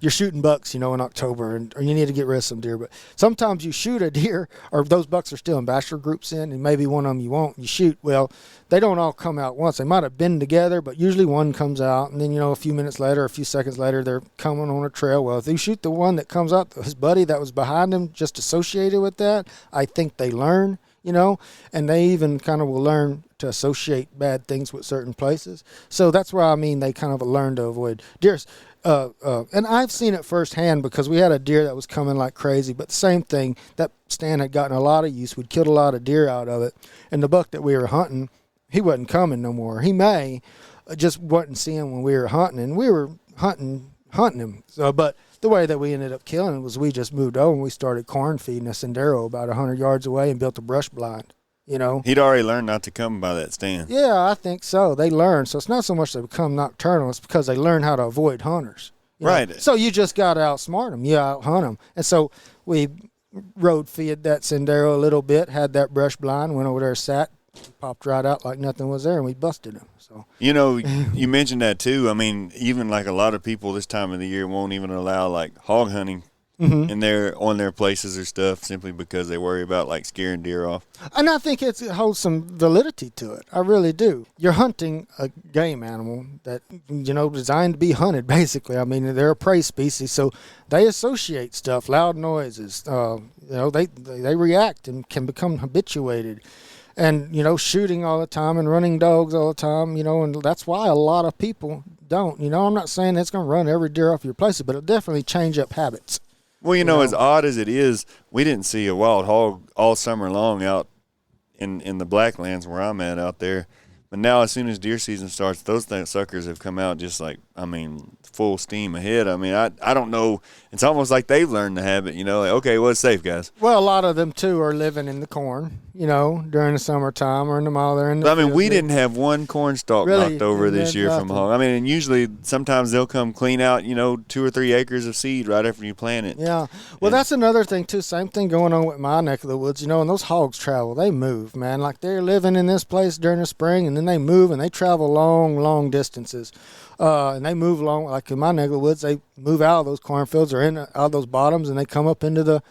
You're shooting bucks, in October, or you need to get rid of some deer. But sometimes you shoot a deer, or those bucks are still in bachelor groups and maybe one of them you won't. You shoot, well, they don't all come out once. They might have been together, but usually one comes out, and then a few minutes later, a few seconds later, they're coming on a trail. Well, if you shoot the one that comes out, his buddy that was behind him, just associated with that, I think they learn. And they even kind of will learn to associate bad things with certain places. So that's why they kind of learn to avoid deer. And I've seen it firsthand because we had a deer that was coming like crazy, but the same thing, that stand had gotten a lot of use. We'd killed a lot of deer out of it. And the buck that we were hunting, he wasn't coming no more. He may, just wasn't seeing when we were hunting, and we were hunting him. So, but the way that we ended up killing it was we just moved over and we started corn feeding a sendero about 100 yards away and built a brush blind. He'd already learned not to come by that stand. Yeah, I think so. They learn. So it's not so much they become nocturnal. It's because they learn how to avoid hunters. Right. So you just got to outsmart them. You out-hunt them. And so we road feed that sendero a little bit, had that brush blind, went over there, sat, popped right out like nothing was there, and we busted him. So you mentioned that too. Even like a lot of people this time of the year won't even allow like hog hunting in on their places or stuff simply because they worry about like scaring deer off. And I think it holds some validity to it. I really do. You're hunting a game animal that designed to be hunted. Basically, they're a prey species, so they associate stuff, loud noises. They react and can become habituated. And, shooting all the time and running dogs all the time, and that's why a lot of people don't. I'm not saying it's going to run every deer off your places, but it'll definitely change up habits. Well, as odd as it is, we didn't see a wild hog all summer long out in the Blacklands where I'm at out there. But now as soon as deer season starts, those suckers have come out just like, full steam ahead. I don't know. It's almost like they've learned the habit, like, okay, well, it's safe, guys. Well, a lot of them, too, are living in the corn, during the summertime or in the mile. They're in the we didn't have one corn stalk knocked over this year from hog. And usually sometimes they'll come clean out, 2 or 3 acres of seed right after you plant it. Yeah. Well, that's another thing, too. Same thing going on with my neck of the woods, and those hogs travel. They move, man. Like they're living in this place during the spring, and then they move, and they travel long, long distances. And they move along, like in my neck of the woods, they move out of those cornfields or out of those bottoms, and they come up into the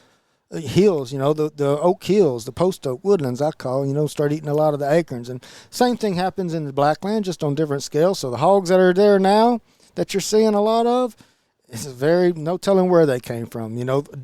hills, the oak hills, the post oak woodlands, I call, start eating a lot of the acorns. And same thing happens in the Blackland, just on different scales. So the hogs that are there now that you're seeing a lot of, it's no telling where they came from,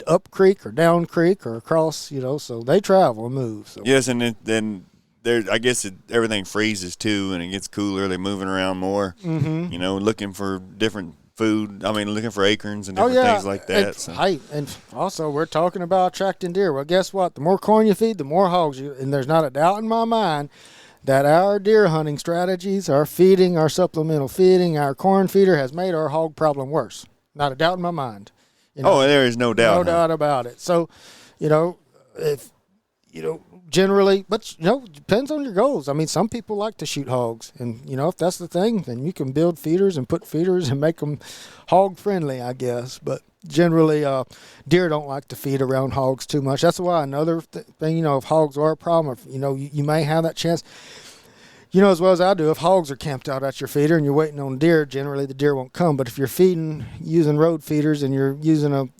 up creek or down creek or across, so they travel and move. So. Yes, and then I guess everything freezes too, and it gets cooler. They're moving around more, looking for different food. Looking for acorns and different things like that. And also we're talking about attracting deer. Well, guess what? The more corn you feed, the more hogs and there's not a doubt in my mind that our deer hunting strategies, our feeding, our supplemental feeding, our corn feeder has made our hog problem worse. Not a doubt in my mind. There is no doubt. No doubt about it. So, if generally, but depends on your goals. Some people like to shoot hogs, and if that's the thing, then you can build feeders and put feeders and make them hog friendly, I guess. But generally, deer don't like to feed around hogs too much. That's why another thing, if hogs are a problem, you may have that chance. As well as I do, if hogs are camped out at your feeder and you're waiting on deer, generally the deer won't come. But if you're feeding using road feeders and you're using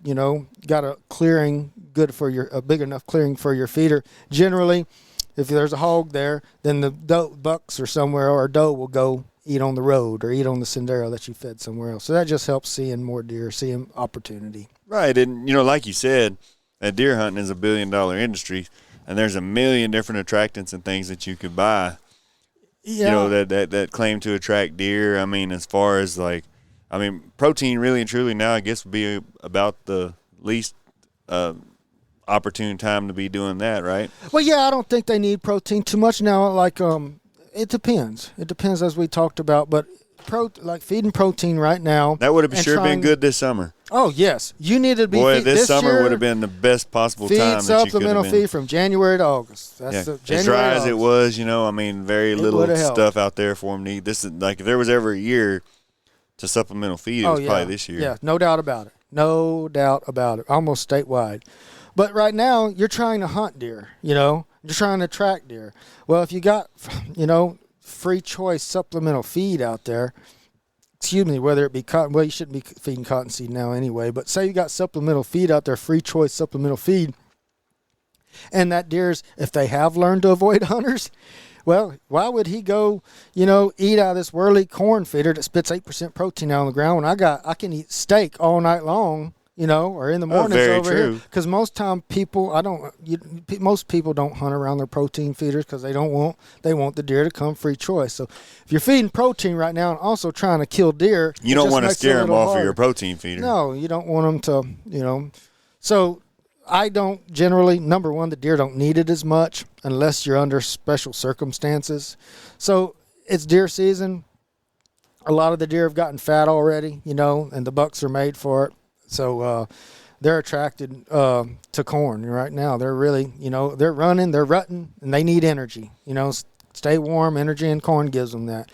got a clearing good for a big enough clearing for your feeder, generally, if there's a hog there, then the bucks or somewhere or a doe will go eat on the road or eat on the sendero that you fed somewhere else. So that just helps seeing more deer, seeing opportunity. Right, and like you said, that deer hunting is $1 billion industry, and there's a million different attractants and things that you could buy. Yeah. That claim to attract deer. As far as like I mean, protein really and truly now, I guess, would be about the least opportune time to be doing that, right? Well, yeah, I don't think they need protein too much now. Like, it depends. It depends, as we talked about. But like feeding protein right now. That would have sure been good this summer. Oh yes, you needed to be. Boy, this summer would have been the best possible time. Feed supplemental feed from January to August. That's as dry as it was, I mean, very little stuff out there for them to eat. This is like if there was ever a year to supplemental feed, it was probably this year. Yeah, no doubt about it. No doubt about it. Almost statewide. But right now, you're trying to hunt deer. You're trying to track deer. Well, if you got, free choice supplemental feed out there. Excuse me, whether it be cotton, well, you shouldn't be feeding cottonseed now anyway, but say you got supplemental feed out there, free choice supplemental feed, and that deer's, if they have learned to avoid hunters, well, why would he go, eat out of this whirly corn feeder that spits 8% protein out on the ground when I can eat steak all night long, or in the mornings over here? Because most people don't hunt around their protein feeders because they want the deer to come free choice. So if you're feeding protein right now and also trying to kill deer, you don't want to scare them off of your protein feeder. No, you don't want them to, So I don't generally, number one, the deer don't need it as much unless you're under special circumstances. So it's deer season. A lot of the deer have gotten fat already, and the bucks are made for it. So they're attracted to corn right now. They're really, they're running, they're rutting, and they need energy. Stay warm, energy, and corn gives them that.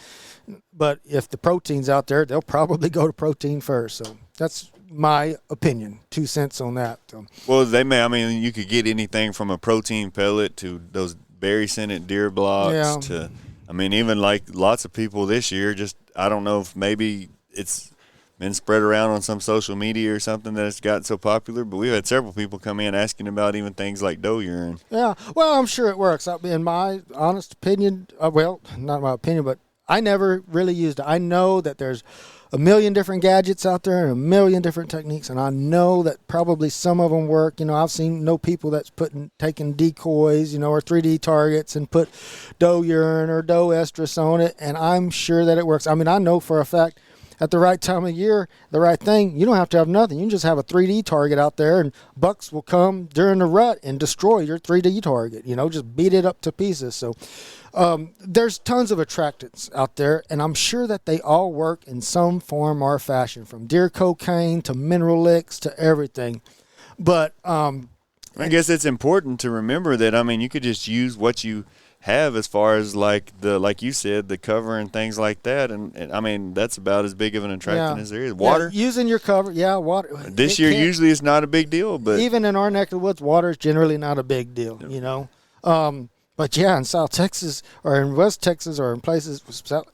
But if the protein's out there, they'll probably go to protein first. So that's my opinion, 2 cents on that. Well, you could get anything from a protein pellet to those berry-scented deer blocks to, even like lots of people this year, just, I don't know if maybe it's been spread around on some social media or something that it's gotten so popular, but we've had several people come in asking about even things like doe urine. Yeah, well, I'm sure it works. In my honest opinion, not my opinion, but I never really used it. I know that there's a million different gadgets out there and a million different techniques, and I know that probably some of them work. I've seen people that's taking decoys, or 3D targets and put doe urine or doe estrus on it, and I'm sure that it works. I know for a fact at the right time of year, the right thing, you don't have to have nothing. You can just have a 3D target out there, and bucks will come during the rut and destroy your 3D target, just beat it up to pieces. So there's tons of attractants out there, and I'm sure that they all work in some form or fashion, from deer cocaine to mineral licks to everything. But I guess it's important to remember that, you could just use what you have as far as like you said, the cover and things like that, and that's about as big of an attractant as there is. Water, using your cover, water. This year usually it's not a big deal, but even in our neck of the woods, water is generally not a big deal. But in South Texas or in West Texas or in places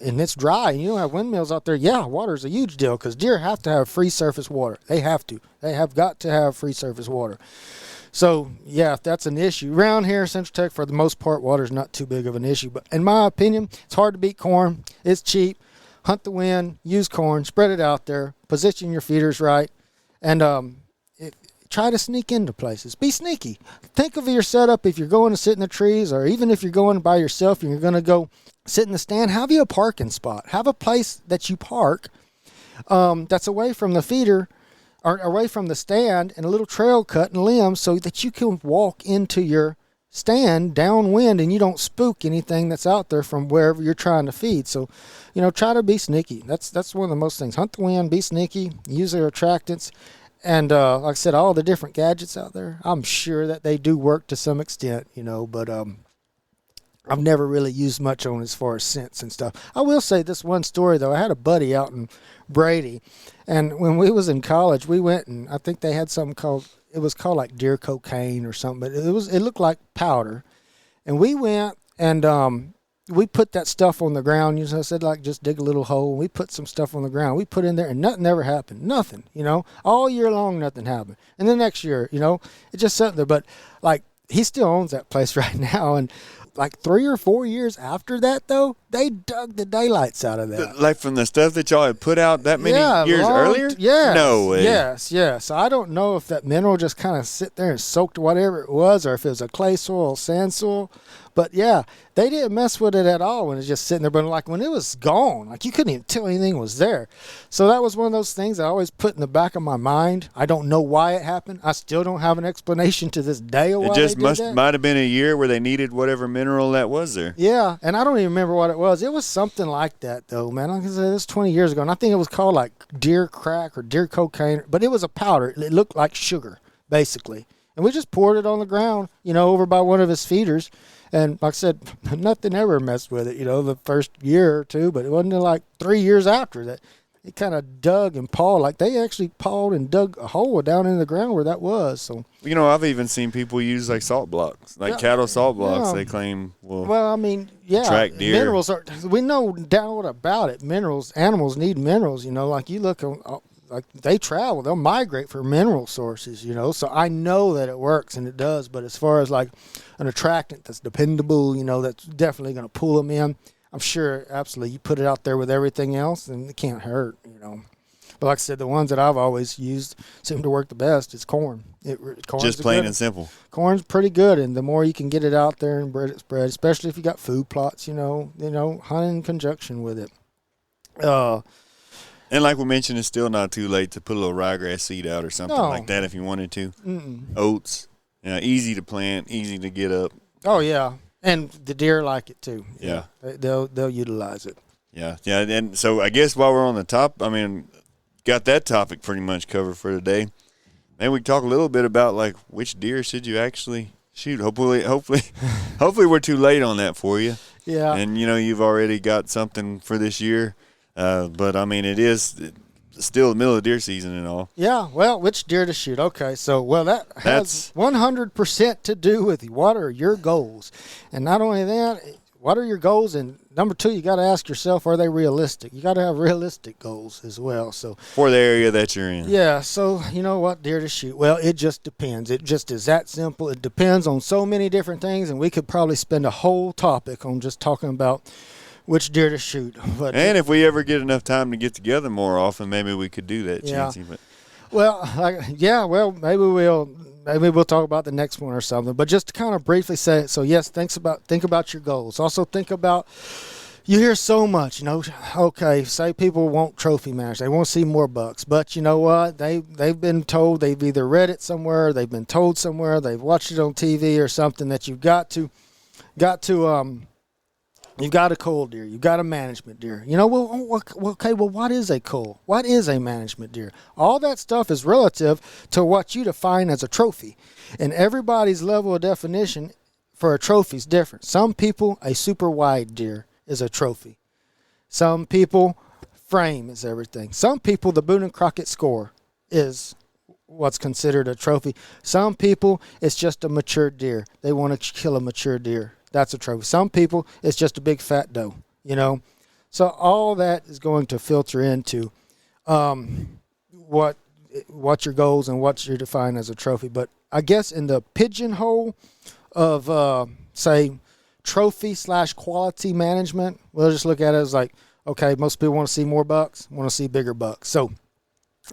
and it's dry and you don't have windmills out there, water is a huge deal because deer have to have free surface water. They have got to have free surface water. So, if that's an issue. Around here in Central Tech, for the most part, water's not too big of an issue. But in my opinion, it's hard to beat corn. It's cheap. Hunt the wind, use corn, spread it out there, position your feeders right, and try to sneak into places. Be sneaky. Think of your setup if you're going to sit in the trees, or even if you're going by yourself and you're going to go sit in the stand, have you a parking spot. Have a place that you park that's away from the feeder, or away from the stand, and a little trail cut and limbs so that you can walk into your stand downwind and you don't spook anything that's out there from wherever you're trying to feed. So, try to be sneaky. That's one of the most things. Hunt the wind, be sneaky, use their attractants. And like I said, all the different gadgets out there, I'm sure that they do work to some extent, but I've never really used much on as far as scents and stuff. I will say this one story, though. I had a buddy out in Brady, and when we was in college, we went and I think they had something called like deer cocaine or something, but it looked like powder. And we went and we put that stuff on the ground. I said, just dig a little hole. We put some stuff on the ground. We put in there, and nothing ever happened. Nothing, all year long, nothing happened. And the next year, it just sat there. But he still owns that place right now, and 3 or 4 years after that, though, They dug the daylights out of that. Like from the stuff that y'all had put out that many years earlier? Yes. No way. Yes. I don't know if that mineral just kind of sit there and soaked whatever it was, or if it was a clay soil, sand soil. But yeah, they didn't mess with it at all when it was just sitting there. But like when it was gone, like you couldn't even tell anything was there. So that was one of those things I always put in the back of my mind. I don't know why it happened. I still don't have an explanation to this day of why it just they did that. might have been a year where they needed whatever mineral that was there. Yeah, and I don't even remember what it was. It was something like that, though, man. Like I said, this 20 years ago, and I think it was called like deer crack or deer cocaine, but it was a powder. It looked like sugar, basically. And we just poured it on the ground, over by one of his feeders. And like I said, nothing ever messed with it, the first year or two, but it wasn't until like 3 years after that it kind of dug and pawed. Like they actually pawed and dug a hole down in the ground where that was. So I've even seen people use like salt blocks, like cattle salt blocks. Yeah. They claim track deer. Minerals are. We know doubt about it. Animals need minerals. Like you look on. Like they travel, they'll migrate for mineral sources, So I know that it works and it does. But as far as like an attractant that's dependable, that's definitely going to pull them in. I'm sure, absolutely. You put it out there with everything else, and it can't hurt, But like I said, the ones that I've always used seem to work the best. It's corn. Corn's just plain and simple. Corn's pretty good, and the more you can get it out there and spread, especially if you got food plots, hunt in conjunction with it. And like we mentioned, it's still not too late to put a little ryegrass seed out or something like that if you wanted to. Mm-mm. Oats, easy to plant, easy to get up. Oh yeah, and the deer like it too. Yeah. They'll utilize it. Yeah. And so I guess while we're on the top, got that topic pretty much covered for today. Maybe we can talk a little bit about like which deer should you actually shoot. Hopefully we're too late on that for you. Yeah. And you've already got something for this year. But it is still the middle of deer season and all. Yeah, well, which deer to shoot? Okay, so that has 100% to do with what are your goals, and not only that, what are your goals, and number two, you got to ask yourself, are they realistic? You got to have realistic goals as well. So for the area that you're in. Yeah, so what deer to shoot? Well, it just depends. It just is that simple. It depends on so many different things, and we could probably spend a whole topic on just talking about which deer to shoot. But and if we ever get enough time to get together more often, maybe we could do that, Yeah. Chancey. But maybe we'll talk about the next one or something. But just to kind of briefly say it, so yes, think about your goals. Also think about, you hear so much, okay, say people want trophy matters. They want to see more bucks. But you know what? They've been told, they've either read it somewhere, they've been told somewhere, they've watched it on TV or something that you've got to you've got a cull deer. You've got a management deer. What is a cull? What is a management deer? All that stuff is relative to what you define as a trophy. And everybody's level of definition for a trophy is different. Some people, a super wide deer is a trophy. Some people, frame is everything. Some people, the Boone and Crockett score is what's considered a trophy. Some people, it's just a mature deer. They want to kill a mature deer. That's a trophy. Some people, it's just a big fat doe, So all that is going to filter into what your goals and what you're defined as a trophy. But I guess in the pigeonhole of, say, trophy/quality management, we'll just look at it as like, okay, most people want to see more bucks, want to see bigger bucks. So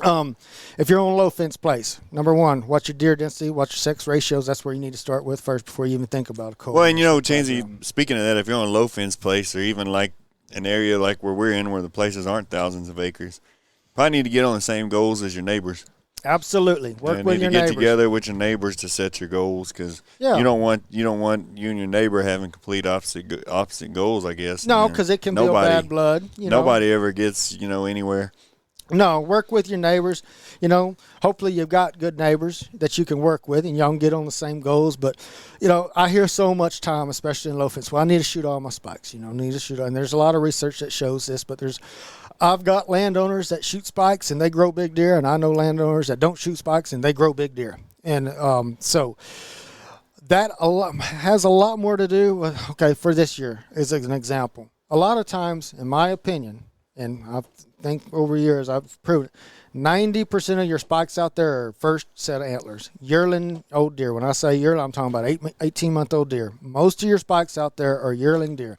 if you're on a low fence place, number one, what's your deer density? What's your sex ratios? That's where you need to start with first before you even think about a cull. Well, and Chancey, speaking of that, if you're on a low fence place or even like an area like where we're in where the places aren't thousands of acres, probably need to get on the same goals as your neighbors. Absolutely. Work with your neighbors. You need to get together with your neighbors to set your goals because you don't want you and your neighbor having complete opposite goals, I guess. No, because it can build bad blood. Nobody ever gets, anywhere. No, work with your neighbors. Hopefully you've got good neighbors that you can work with and y'all can get on the same goals. But, I hear so much time, especially in low fence. Well, I need to shoot all my spikes, need to shoot. And there's a lot of research that shows this, but I've got landowners that shoot spikes and they grow big deer. And I know landowners that don't shoot spikes and they grow big deer. And so that has a lot more to do with, for this year as an example. A lot of times, in my opinion, and I think over years I've proven it, 90% of your spikes out there are first set of antlers. Yearling old deer. When I say yearling, I'm talking about 18-month-old deer. Most of your spikes out there are yearling deer.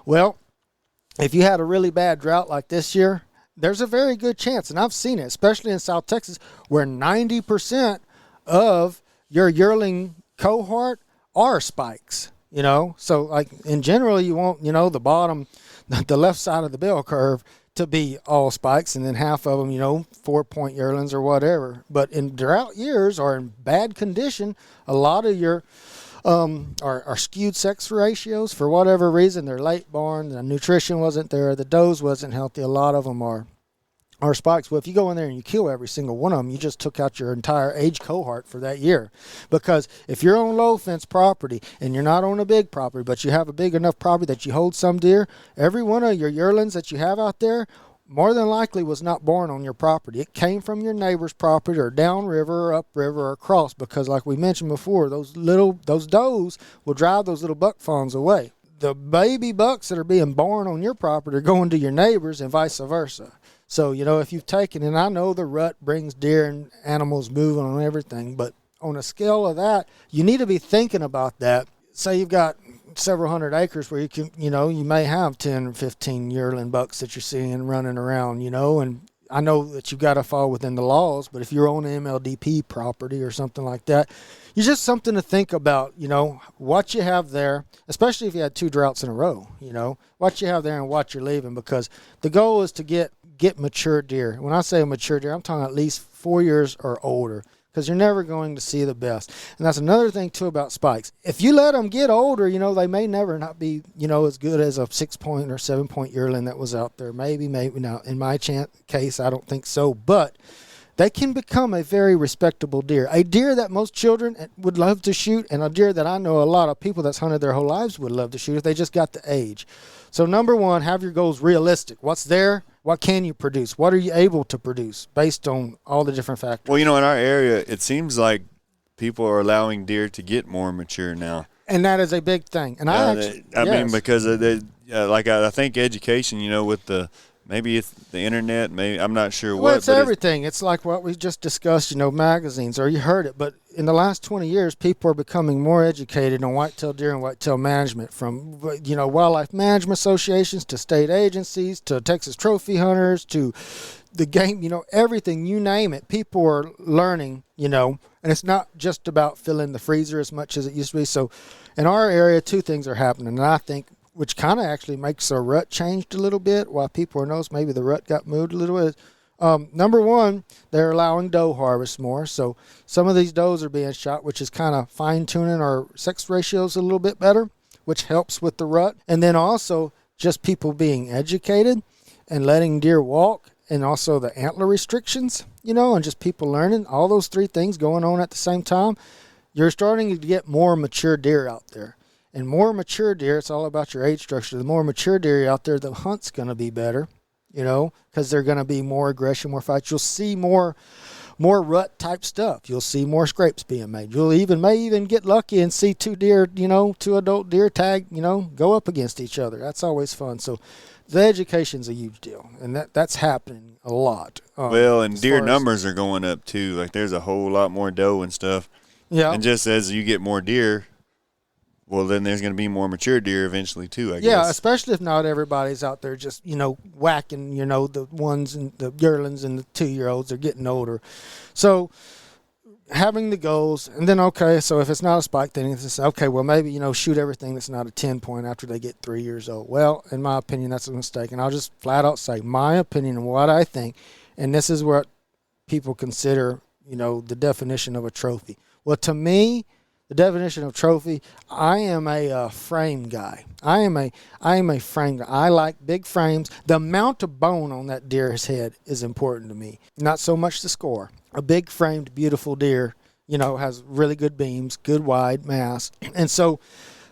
Well, if you had a really bad drought like this year, there's a very good chance, and I've seen it, especially in South Texas, where 90% of your yearling cohort are spikes, you know. So, like, in general, you want, you know, the bottom, the left side of the bell curve to be all spikes, and then half of them, you know, 4-point yearlings or whatever. But in drought years or in bad condition, a lot of your are skewed sex ratios for whatever reason. They're late born, the nutrition wasn't there, the does wasn't healthy. A lot of them are spikes. Well, if you go in there and you kill every single one of them, you just took out your entire age cohort for that year. Because if you're on low fence property and you're not on a big property, but you have a big enough property that you hold some deer, every one of your yearlings that you have out there more than likely was not born on your property. It came from your neighbor's property or downriver or upriver or across, because like we mentioned before, those does will drive those little buck fawns away. The baby bucks that are being born on your property are going to your neighbors and vice versa. So, you know, if you've taken, and I know the rut brings deer and animals moving on everything, but on a scale of that, you need to be thinking about that. Say you've got several hundred acres where you can, you know, you may have 10 or 15 yearling bucks that you're seeing running around, you know, and I know that you've got to fall within the laws, but if you're on an MLDP property or something like that, it's just something to think about, you know, what you have there, especially if you had 2 droughts in a row, you know, what you have there and what you're leaving, because the goal is to get mature deer. When I say mature deer, I'm talking at least 4 years or older, because you're never going to see the best. And that's another thing, too, about spikes. If you let them get older, you know, they may never not be, you know, as good as a 6-point or 7-point yearling that was out there. Maybe not. In my case, I don't think so. But they can become a very respectable deer. A deer that most children would love to shoot, and a deer that I know a lot of people that's hunted their whole lives would love to shoot if they just got the age. So, number one, have your goals realistic. What's there? What can you produce? What are you able to produce based on all the different factors? Well, you know, in our area, it seems like people are allowing deer to get more mature now. And that is a big thing. And I mean, because of I think education, you know, with maybe it's the internet, maybe I'm not sure what. Well, it's everything. It's like what we just discussed, you know, magazines, or you heard it. But in the last 20 years, people are becoming more educated on whitetail deer and whitetail management, from, you know, wildlife management associations to state agencies to Texas trophy hunters to the game, you know, everything, you name it. People are learning, you know, and it's not just about filling the freezer as much as it used to be. So in our area, 2 things are happening, and I think, which kind of actually makes our rut changed a little bit, while people are noticing maybe the rut got moved a little bit. Number one, they're allowing doe harvest more. So some of these does are being shot, which is kind of fine-tuning our sex ratios a little bit better, which helps with the rut. And then also just people being educated and letting deer walk, and also the antler restrictions, you know, and just people learning. All those 3 things going on at the same time, you're starting to get more mature deer out there. And more mature deer, it's all about your age structure. The more mature deer out there, the hunt's going to be better, you know, because they're going to be more aggression, more fights. You'll see more rut type stuff. You'll see more scrapes being made. You'll may even get lucky and see 2 deer, you know, 2 adult deer tag, you know, go up against each other. That's always fun. So the education's a huge deal, and that's happening a lot. Well, and deer numbers are going up too. Like, there's a whole lot more doe and stuff. Yeah. And just as you get more deer, well, then there's going to be more mature deer eventually too, I guess. Yeah, especially if not everybody's out there just, you know, whacking, you know, the ones and the yearlings and the 2-year-olds are getting older. So having the goals, and then, okay, so if it's not a spike, then it's okay, well, maybe, you know, shoot everything that's not a 10-point after they get 3 years old. Well, in my opinion, that's a mistake. And I'll just flat out say my opinion and what I think, and this is what people consider, you know, the definition of a trophy. Well, to me, the definition of trophy, I am a frame guy. I am a frame guy. I like big frames. The amount of bone on that deer's head is important to me. Not so much the score. A big framed, beautiful deer, you know, has really good beams, good wide mass. And so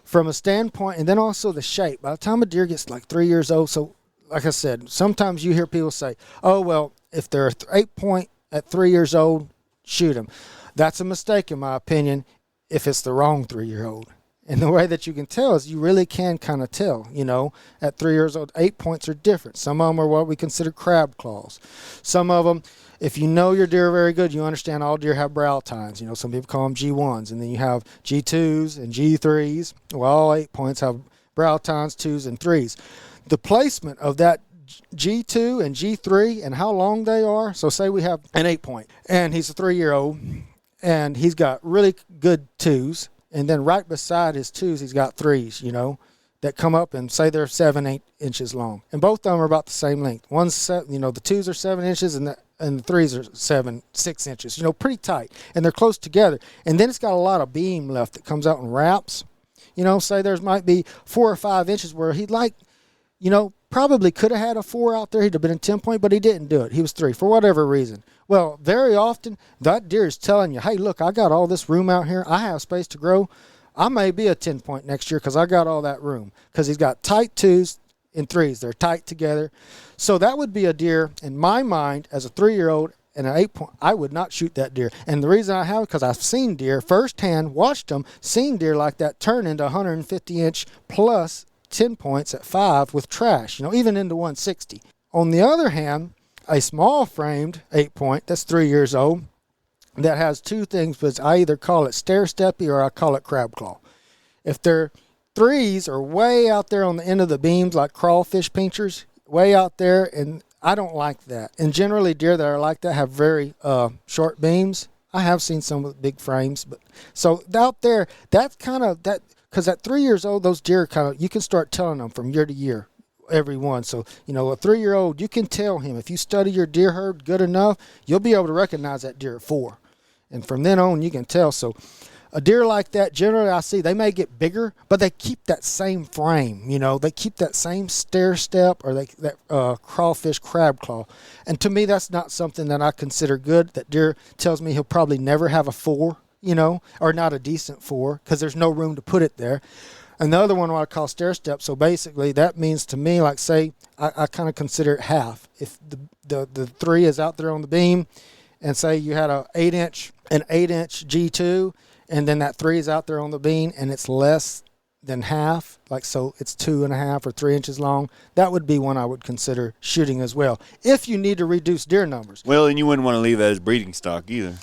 from a standpoint, and then also the shape. By the time a deer gets like 3 years old, so like I said, sometimes you hear people say, oh, well, if they're 8-point at 3 years old, shoot them. That's a mistake in my opinion, if it's the wrong 3-year-old. And the way that you can tell is you really can kind of tell, you know, at 3 years old, 8 points are different. Some of them are what we consider crab claws. Some of them, if you know your deer very good, you understand all deer have brow tines. You know, some people call them G1s, and then you have G2s and G3s. Well, all 8 points have brow tines, 2s, and 3s. the placement of that G2 and G3 and how long they are. So say we have an 8-point and he's a 3-year-old and he's got really good 2s, and then right beside his 2s he's got 3s, that come up and say they're 7-8 inches long, and both of them are about the same length. One's the 2s are 7 inches and the 3s are 6 inches, pretty tight, and they're close together. And then it's got a lot of beam left that comes out and wraps. Say there's might be 4 or 5 inches where he'd probably could have had a 4 out there. He'd have been a 10-point, but he didn't do it. He was 3 for whatever reason. Well, very often that deer is telling you, hey, look, I got all this room out here. I have space to grow. I may be a 10-point next year because I got all that room, because he's got tight 2s and 3s. They're tight together. So that would be a deer, in my mind, as a 3-year-old and an 8-point, I would not shoot that deer. And the reason I have, because I've seen deer firsthand, watched them, seen deer like that turn into 150-inch plus 10 points at 5 with trash, even into 160. On the other hand, a small framed 8-point that's 3 years old that has 2 things, but I either call it stair-steppy or I call it crab claw. If their 3s are way out there on the end of the beams like crawfish pinchers, way out there, and I don't like that. And generally deer that are like that have very short beams. I have seen some with big frames, but so out there, that's kind of that, because at 3 years old, those deer you can start telling them from year to year, every one. So, a 3-year-old, you can tell him, if you study your deer herd good enough, you'll be able to recognize that deer at 4. And from then on, you can tell. So a deer like that, generally I see, they may get bigger, but they keep that same frame, they keep that same stair step, or that crawfish crab claw. And to me, that's not something that I consider good. That deer tells me he'll probably never have a 4, or not a decent 4, because there's no room to put it there. And the other one, what I call stair step. So basically that means to me, like say, I kind of consider it half. If the 3 is out there on the beam, and say you had an 8-inch G2, and then that 3 is out there on the beam and it's less than half, like so it's 2.5 or 3 inches long, that would be one I would consider shooting as well, if you need to reduce deer numbers. Well, and you wouldn't want to leave that as breeding stock either.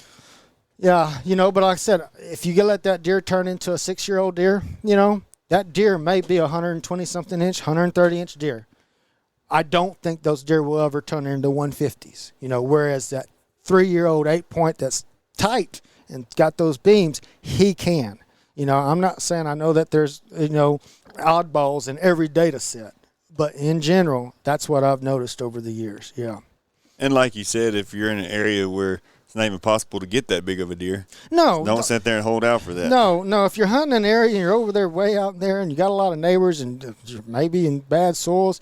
Yeah, but like I said, if you let that deer turn into a 6-year-old deer, that deer may be a 120-something inch, 130-inch deer. I don't think those deer will ever turn into 150s, whereas that 3-year-old 8-point that's tight and got those beams, he can. I'm not saying I know that there's, oddballs in every data set, but in general, that's what I've noticed over the years, yeah. And like you said, if you're in an area where it's not even possible to get that big of a deer, don't sit there and hold out for that. No, if you're hunting an area and you're over there way out there and you got a lot of neighbors and maybe in bad soils,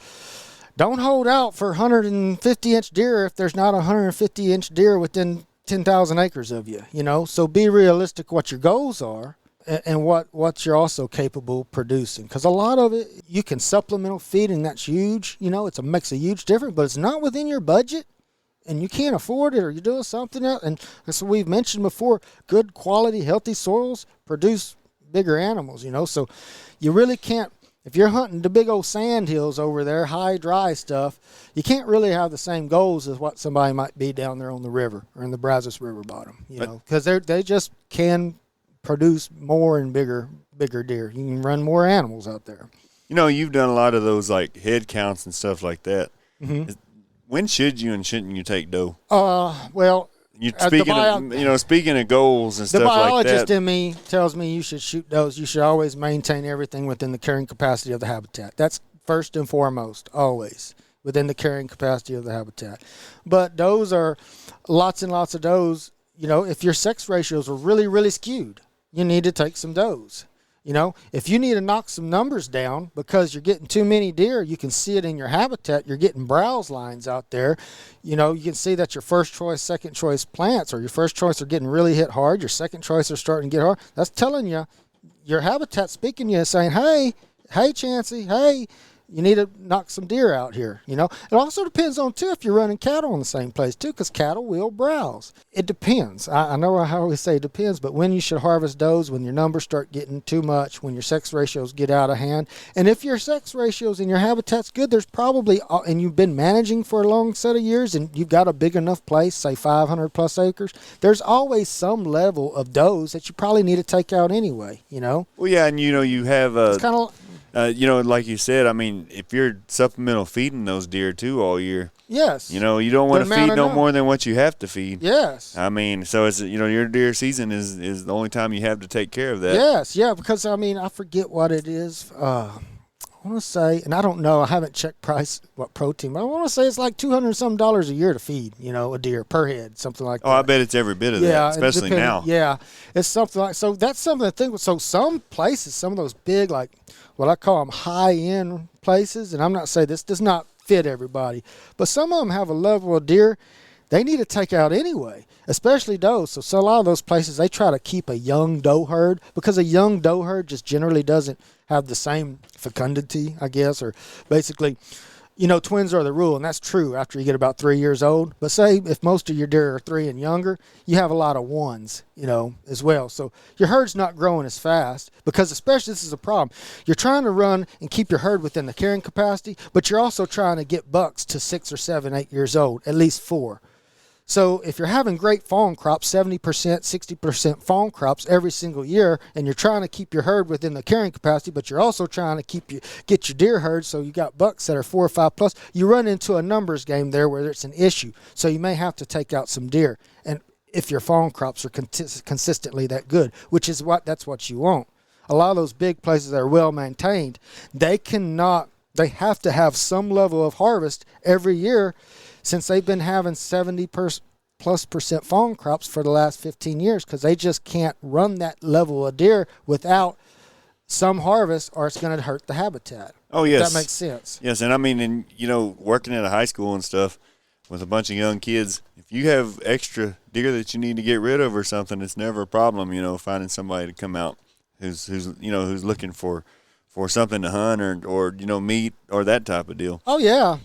don't hold out for 150-inch deer if there's not a 150-inch deer within 10,000 acres of you, So be realistic what your goals are and what you're also capable of producing. Because a lot of it, you can supplemental feed, and that's huge. Makes a huge difference, but it's not within your budget, and you can't afford it, or you're doing something else. And as we've mentioned before, good quality, healthy soils produce bigger animals, So you really can't. If you're hunting the big old sand hills over there, high, dry stuff, you can't really have the same goals as what somebody might be down there on the river or in the Brazos River bottom, because they just can produce more and bigger deer. You can run more animals out there. You've done a lot of those like head counts and stuff like that. Mm-hmm. When should you and shouldn't you take doe? Well, speaking of goals and stuff like that. The biologist in me tells me you should shoot does. You should always maintain everything within the carrying capacity of the habitat. That's first and foremost, always within the carrying capacity of the habitat. But does are lots and lots of does. If your sex ratios are really, really skewed, you need to take some does. If you need to knock some numbers down because you're getting too many deer, you can see it in your habitat. You're getting browse lines out there. You can see that your first choice, second choice plants, or your first choice are getting really hit hard. Your second choice are starting to get hard. That's telling you your habitat speaking to you, saying, hey, Chancey, hey, you need to knock some deer out here. It also depends on, too, if you're running cattle in the same place, too, because cattle will browse. It depends. I know I always say it depends, but when you should harvest does, when your numbers start getting too much, when your sex ratios get out of hand. And if your sex ratios in your habitat's good, there's probably, and you've been managing for a long set of years, and you've got a big enough place, say 500-plus acres, there's always some level of does that you probably need to take out anyway, Well, yeah, and you have it's kind of Like you said, I mean, if you're supplemental feeding those deer too all year, Yes. you don't want to Doesn't feed matter no now. more than what you have to feed. Yes. I mean, so it's your deer season is the only time you have to take care of that. Yes, yeah, because I mean I forget what it is. I want to say, and I don't know, I haven't checked what protein, but I want to say it's like $200 a year to feed, a deer per head, something like that. Oh, I bet it's every bit of that, especially now. Yeah, it's something like, so that's something to think with. So some places, some of those big, like what I call them high-end places, and I'm not saying this does not fit everybody, but some of them have a level of deer they need to take out anyway, especially does. So a lot of those places, they try to keep a young doe herd because a young doe herd just generally doesn't have the same fecundity, I guess, or basically, twins are the rule, and that's true after you get about 3 years old. But say if most of your deer are 3 and younger, you have a lot of ones, as well. So your herd's not growing as fast because especially this is a problem. You're trying to run and keep your herd within the carrying capacity, but you're also trying to get bucks to 6 or 7, 8 years old, at least 4. So if you're having great fawn crops, 70%, 60% fawn crops every single year, and you're trying to keep your herd within the carrying capacity, but you're also trying to get your deer herd so you got bucks that are 4 or 5 plus, you run into a numbers game there where it's an issue. So you may have to take out some deer. And if your fawn crops are consistently that good, that's what you want. A lot of those big places that are well maintained, they have to have some level of harvest every year since they've been having 70% fawn crops for the last 15 years because they just can't run that level of deer without some harvest or it's going to hurt the habitat. Oh, yes. That makes sense. Yes, and I mean, working at a high school and stuff with a bunch of young kids, if you have extra deer that you need to get rid of or something, it's never a problem, finding somebody to come out who's looking for something to hunt or meat or that type of deal. Oh, yeah,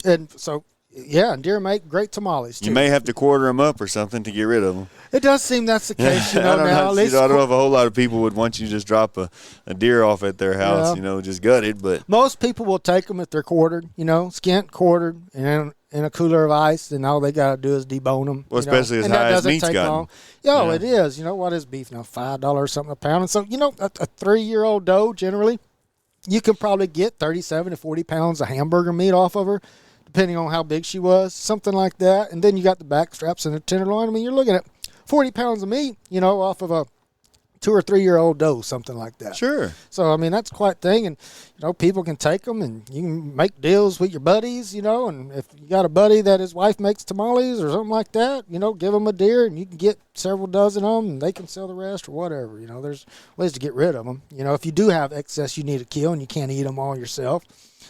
and so – yeah, and deer make great tamales, too. You may have to quarter them up or something to get rid of them. It does seem that's the case, I don't now. know if a whole lot of people would want you to just drop a deer off at their house, just gutted. But most people will take them if they're quartered, skint, quartered, and in a cooler of ice, and all they got to do is debone them. Well, especially as high as meat's gotten. Yeah, it is. What is beef now? $5 or something a pound. And so, a 3-year-old doe, generally, you can probably get 37 to 40 pounds of hamburger meat off of her, depending on how big she was, something like that. And then you got the back straps and the tenderloin. I mean, you're looking at 40 pounds of meat, off of a 2 or 3 year old doe, something like that. Sure. So, I mean, that's quite a thing. And, people can take them and you can make deals with your buddies, and if you got a buddy that his wife makes tamales or something like that, give them a deer and you can get several dozen of them and they can sell the rest or whatever. There's ways to get rid of them. If you do have excess you need to kill and you can't eat them all yourself,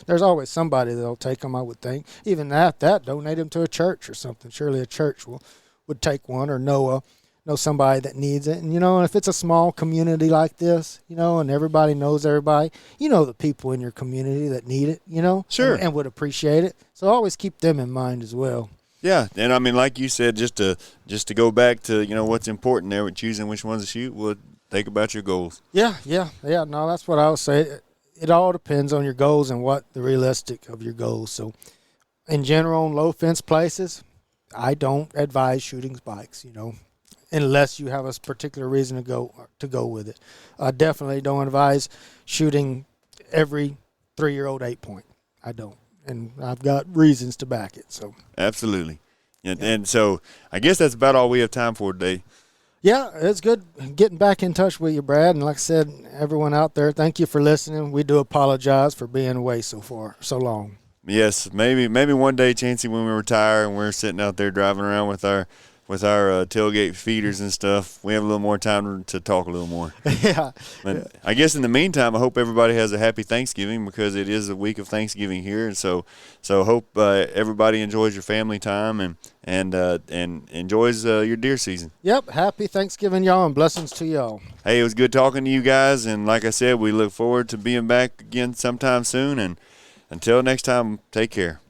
there's always somebody that'll take them, I would think. Even that donate them to a church or something. Surely a church would take one or know somebody that needs it. And, and if it's a small community like this, and everybody knows everybody, the people in your community that need it, Sure. and would appreciate it. So always keep them in mind as well. Yeah, and I mean, like you said, just to go back to, what's important there with choosing which ones to shoot, well, think about your goals. Yeah. No, that's what I would say. It all depends on your goals and what the realistic of your goals. So, in general, in low fence places, I don't advise shooting spikes, unless you have a particular reason to go with it. I definitely don't advise shooting every 3-year-old 8-point. I don't, and I've got reasons to back it. So absolutely, and so I guess that's about all we have time for today. Yeah, it's good getting back in touch with you, Brad. And like I said, everyone out there, thank you for listening. We do apologize for being away so long. Yes, maybe one day, Chancey, when we retire and we're sitting out there driving around with our tailgate feeders and stuff, we have a little more time to talk a little more. Yeah. But I guess in the meantime, I hope everybody has a happy Thanksgiving because it is a week of Thanksgiving here, and so hope everybody enjoys your family time and enjoys your deer season. Yep. Happy Thanksgiving, y'all, and blessings to y'all. Hey, it was good talking to you guys, and like I said, we look forward to being back again sometime soon. And until next time, take care.